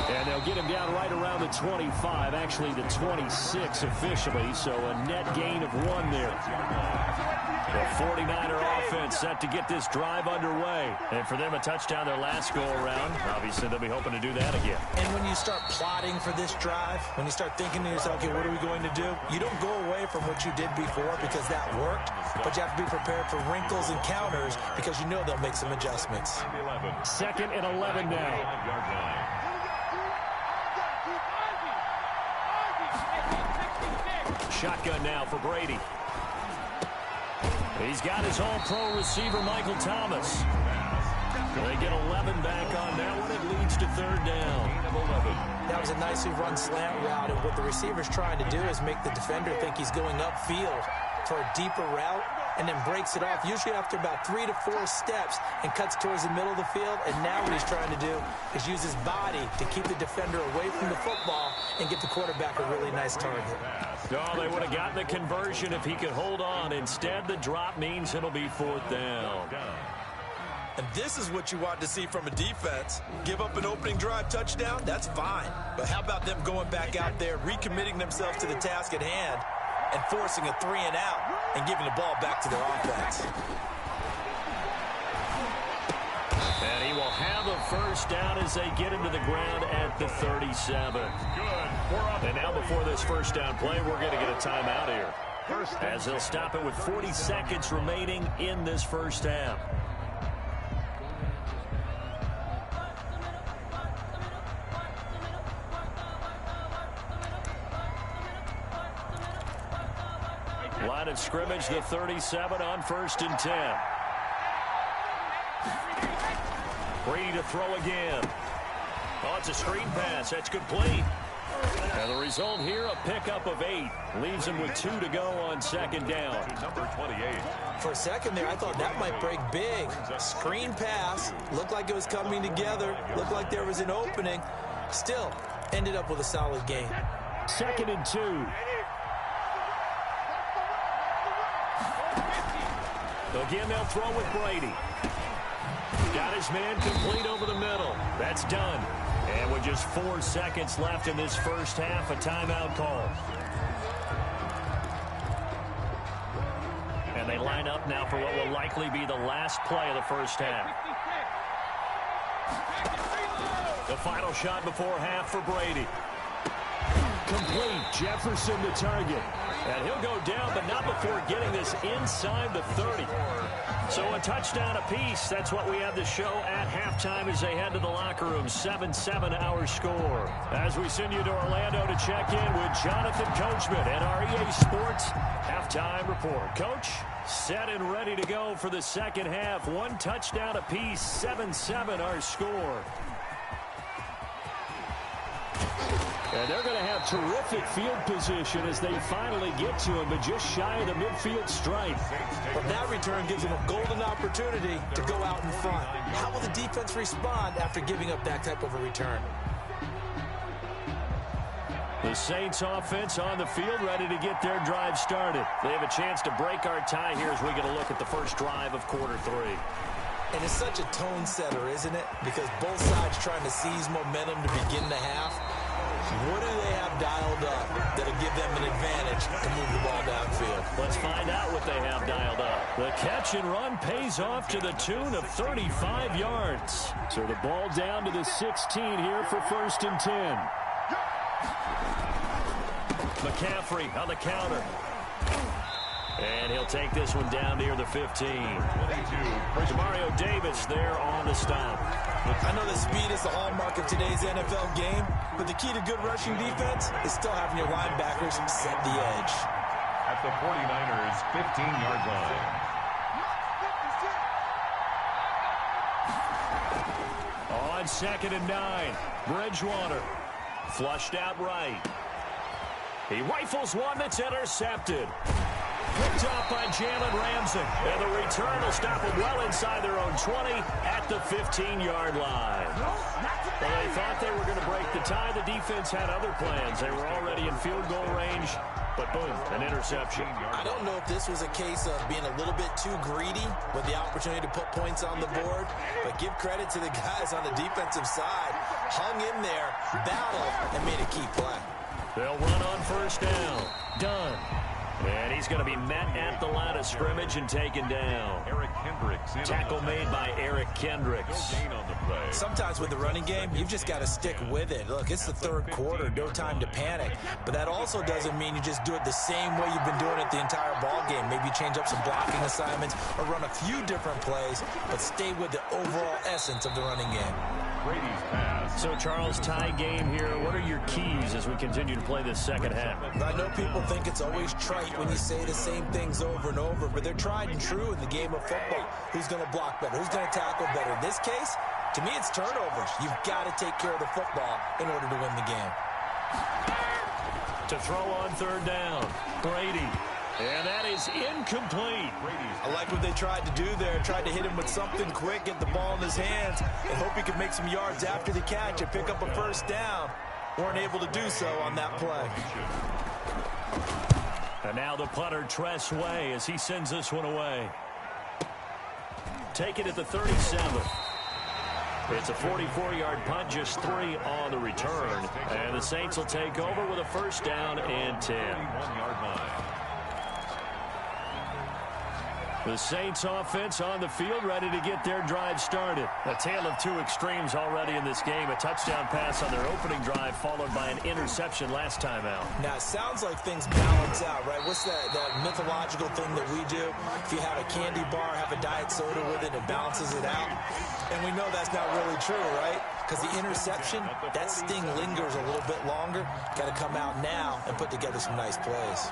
Speaker 6: And they'll get him down right around the 25, actually the 26 officially, so a net gain of 1 there. The 49er offense set to get this drive underway. And for them, a touchdown their last go-around. Obviously, they'll be hoping to do that again.
Speaker 9: And when you start plotting for this drive, when you start thinking to yourself, okay, what are we going to do? You don't go away from what you did before because that worked, but you have to be prepared for wrinkles and counters because you know they'll make some adjustments.
Speaker 6: 2nd and 11 now. Shotgun now for Brady. He's got his all-pro receiver, Michael Thomas. They get 11 back on that one. It leads to 3rd down.
Speaker 9: That was a nicely run slant route, and what the receiver's trying to do is make the defender think he's going upfield for a deeper route, and then breaks it off, usually after about 3 to 4 steps, and cuts towards the middle of the field. And now what he's trying to do is use his body to keep the defender away from the football and get the quarterback a really nice target.
Speaker 6: Oh, they would have gotten the conversion if he could hold on. Instead, the drop means it'll be 4th down.
Speaker 9: And this is what you want to see from a defense. Give up an opening drive touchdown, that's fine. But how about them going back out there, recommitting themselves to the task at hand, and forcing a 3 and out and giving the ball back to their offense.
Speaker 6: And he will have a first down as they get into the ground at the 37. And now before this first down play, we're going to get a timeout here, as they'll stop it with 40 seconds remaining in this first half. Line of scrimmage, the 37 on 1st and 10. Brady to throw again. Oh, it's a screen pass. That's complete. And the result here, a pickup of 8. Leaves him with 2 to go on 2nd down.
Speaker 7: Number 28.
Speaker 9: For a second there, I thought that might break big. Screen pass. Looked like it was coming together. Looked like there was an opening. Still, ended up with a solid gain.
Speaker 6: 2nd and 2. Again, they'll throw with Brady. Got his man complete over the middle. That's done. And with just 4 seconds left in this first half, a timeout call. And they line up now for what will likely be the last play of the first half. The final shot before half for Brady. Complete. Jefferson to target. And he'll go down, but not before getting this inside the 30. So a touchdown apiece. That's what we have to show at halftime as they head to the locker room. 7-7 our score. As we send you to Orlando to check in with Jonathan Coachman and our EA Sports halftime report. Coach, set and ready to go for the second half. 1 touchdown apiece. 7-7 our score. And they're going to have terrific field position as they finally get to him, but just shy of the midfield stripe.
Speaker 9: But that return gives them a golden opportunity to go out in front. How will the defense respond after giving up that type of a return?
Speaker 6: The Saints offense on the field, ready to get their drive started. They have a chance to break our tie here as we get a look at the first drive of quarter 3.
Speaker 9: And it's such a tone setter, isn't it? Because both sides trying to seize momentum to begin the half. What do they have dialed up that'll give them an advantage to move the ball downfield?
Speaker 6: Let's find out what they have dialed up. The catch and run pays off to the tune of 35 yards. So the ball down to the 16 here for 1st and 10. McCaffrey on the counter. And he'll take this one down near the 15. Mario Davis there on the stop.
Speaker 9: I know that speed is the hallmark of today's NFL game, but the key to good rushing defense is still having your linebackers set the edge.
Speaker 7: At the 49ers' 15-yard line.
Speaker 6: On 2nd and 9, Bridgewater flushed out right. He rifles one that's intercepted. Picked off by Jalen Ramsey. And the return will stop them well inside their own 20 at the 15-yard line. Well, they thought they were going to break the tie. The defense had other plans. They were already in field goal range. But boom, an interception.
Speaker 9: I don't know if this was a case of being a little bit too greedy with the opportunity to put points on the board. But give credit to the guys on the defensive side. Hung in there, battled, and made a key play.
Speaker 6: They'll run on 1st down. Done. And he's going to be met at the line of scrimmage and taken down.
Speaker 7: Eric Kendricks.
Speaker 6: Tackle made by Eric Kendricks.
Speaker 7: No gain on the play.
Speaker 9: Sometimes with the running game, you've just got to stick with it. Look, it's the 3rd quarter, no time to panic. But that also doesn't mean you just do it the same way you've been doing it the entire ball game. Maybe change up some blocking assignments or run a few different plays, but stay with the overall essence of the running game.
Speaker 7: Brady's pass.
Speaker 6: So, Charles, tie game here. What are your keys as we continue to play this second half?
Speaker 9: I know people think it's always trite when you say the same things over and over, but they're tried and true in the game of football. Who's going to block better? Who's going to tackle better? In this case, to me, it's turnovers. You've got to take care of the football in order to win the game.
Speaker 6: To throw on 3rd down, Brady. And that is incomplete.
Speaker 9: I like what they tried to do there. Tried to hit him with something quick, get the ball in his hands, and hope he could make some yards after the catch and pick up a 1st down. Weren't able to do so on that play.
Speaker 6: And now the punter, Tress Way, as he sends this one away. Take it at the 37. It's a 44-yard punt, just 3 on the return. And the Saints will take over with a 1st down and 10. The Saints offense on the field, ready to get their drive started. A tale of two extremes already in this game. A touchdown pass on their opening drive, followed by an interception last time out.
Speaker 9: Now, it sounds like things balance out, right? What's that mythological thing that we do? If you have a candy bar, have a diet soda with it, it balances it out. And we know that's not really true, right? Because the interception, that sting lingers a little bit longer. Got to come out now and put together some nice plays.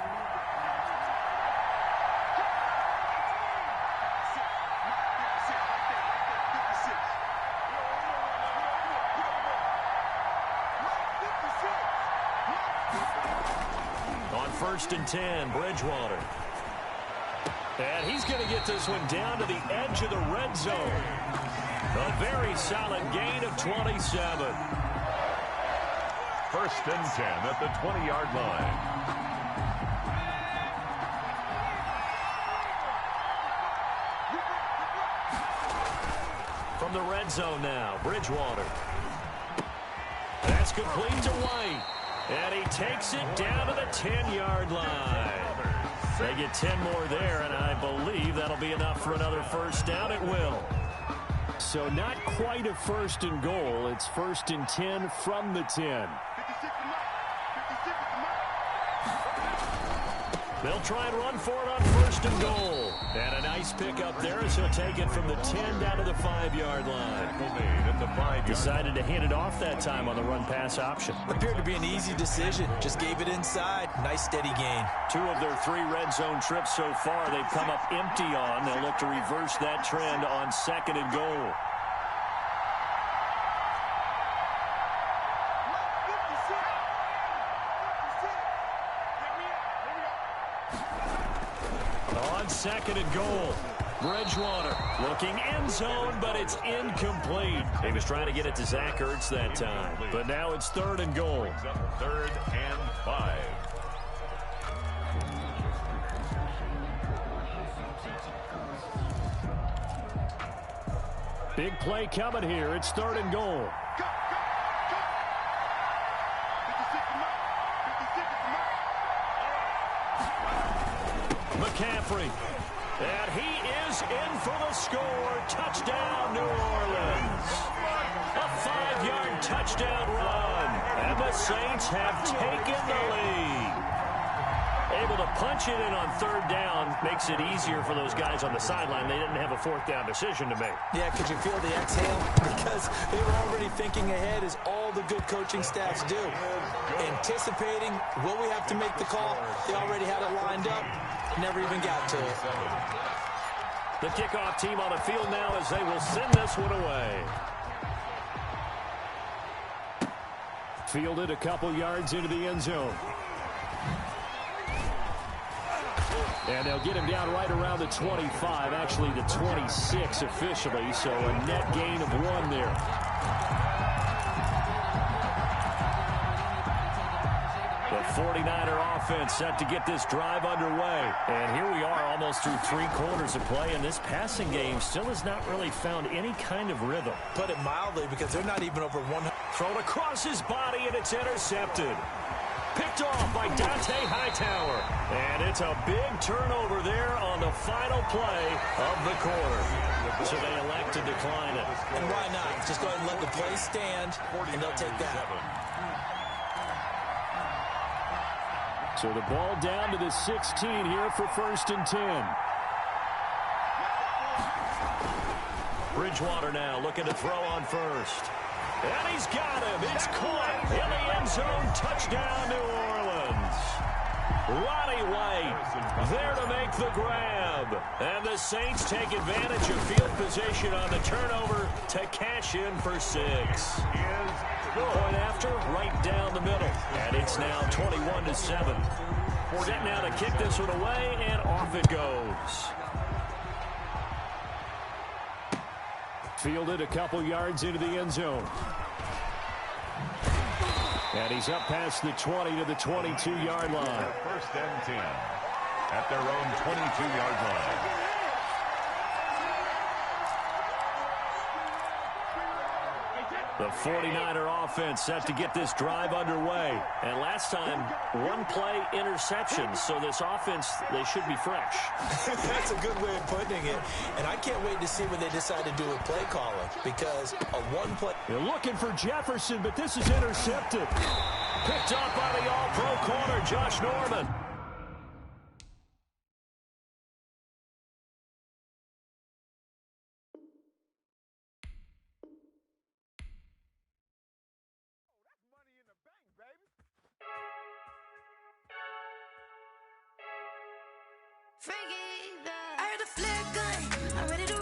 Speaker 6: First and 10, Bridgewater. And he's going to get this one down to the edge of the red zone. A very solid gain of 27.
Speaker 7: First and 10 at the 20-yard line.
Speaker 6: From the red zone now, Bridgewater. That's complete to White. And he takes it down to the 10-yard line. They get 10 more there, and I believe that'll be enough for another first down. It will.
Speaker 10: So not quite a first and goal. It's first and 10 from the 10.
Speaker 6: They'll try and run for it on first and goal. And a nice pickup there as he'll take it from the 10 down to the 5-yard line. Decided to hand it off that time on the run-pass option.
Speaker 9: Appeared to be an easy decision. Just gave it inside. Nice steady gain.
Speaker 6: 2 of their 3 red zone trips so far they've come up empty on. They'll look to reverse that trend on second and goal. Second and goal. Bridgewater looking end zone, but it's incomplete. He was trying to get it to Zach Ertz that time, but now it's third and goal.
Speaker 7: Third and 5.
Speaker 6: Big play coming here. It's third and goal. McCaffrey. And he is in for the score. Touchdown, New Orleans. A 5-yard touchdown run. And the Saints have taken the lead. Able to punch it in on third down makes it easier for those guys on the sideline. They didn't have a fourth down decision to make.
Speaker 9: Yeah, could you feel the exhale? Because they were already thinking ahead, as all the good coaching staffs do. Anticipating, will we have to make the call? They already had it lined up. Never even got to it.
Speaker 6: The kickoff team on the field now as they will send this one away.
Speaker 10: Fielded a couple yards into the end zone. And they'll get him down right around the 25, actually the 26 officially, so a net gain of 1 there. The 49er offense set to get this drive underway. And here we are almost through 3 quarters of play, and this passing game still has not really found any kind of rhythm.
Speaker 9: Put it mildly, because they're not even over 100.
Speaker 6: Thrown across his body, and it's intercepted. Picked off by Dante Hightower. And it's a big turnover there on the final play of the quarter. So they elect to decline it.
Speaker 9: And why not? Just go ahead and let the play stand, and they'll take that.
Speaker 10: So the ball down to the 16 here for first and 10.
Speaker 6: Bridgewater now looking to throw on first. And he's got him. It's caught in the end zone. Touchdown, New Orleans. Ronnie White there to make the grab. And the Saints take advantage of field position on the turnover to cash in for 6. Point after, right down the middle. And it's now 21-7. Set now to kick this one away, and off it goes.
Speaker 10: Fielded a couple yards into the end zone. And he's up past the 20 to the 22-yard line.
Speaker 7: First and 10 at their own 22-yard line.
Speaker 6: The 49er offense set to get this drive underway. And last time, one-play interception. So this offense, they should be fresh.
Speaker 9: That's a good way of putting it. And I can't wait to see what they decide to do with play calling. Because a one-play...
Speaker 6: They're looking for Jefferson, but this is intercepted. Picked up by the all-pro corner, Josh Norman.
Speaker 3: I heard the flare gun, I'm ready to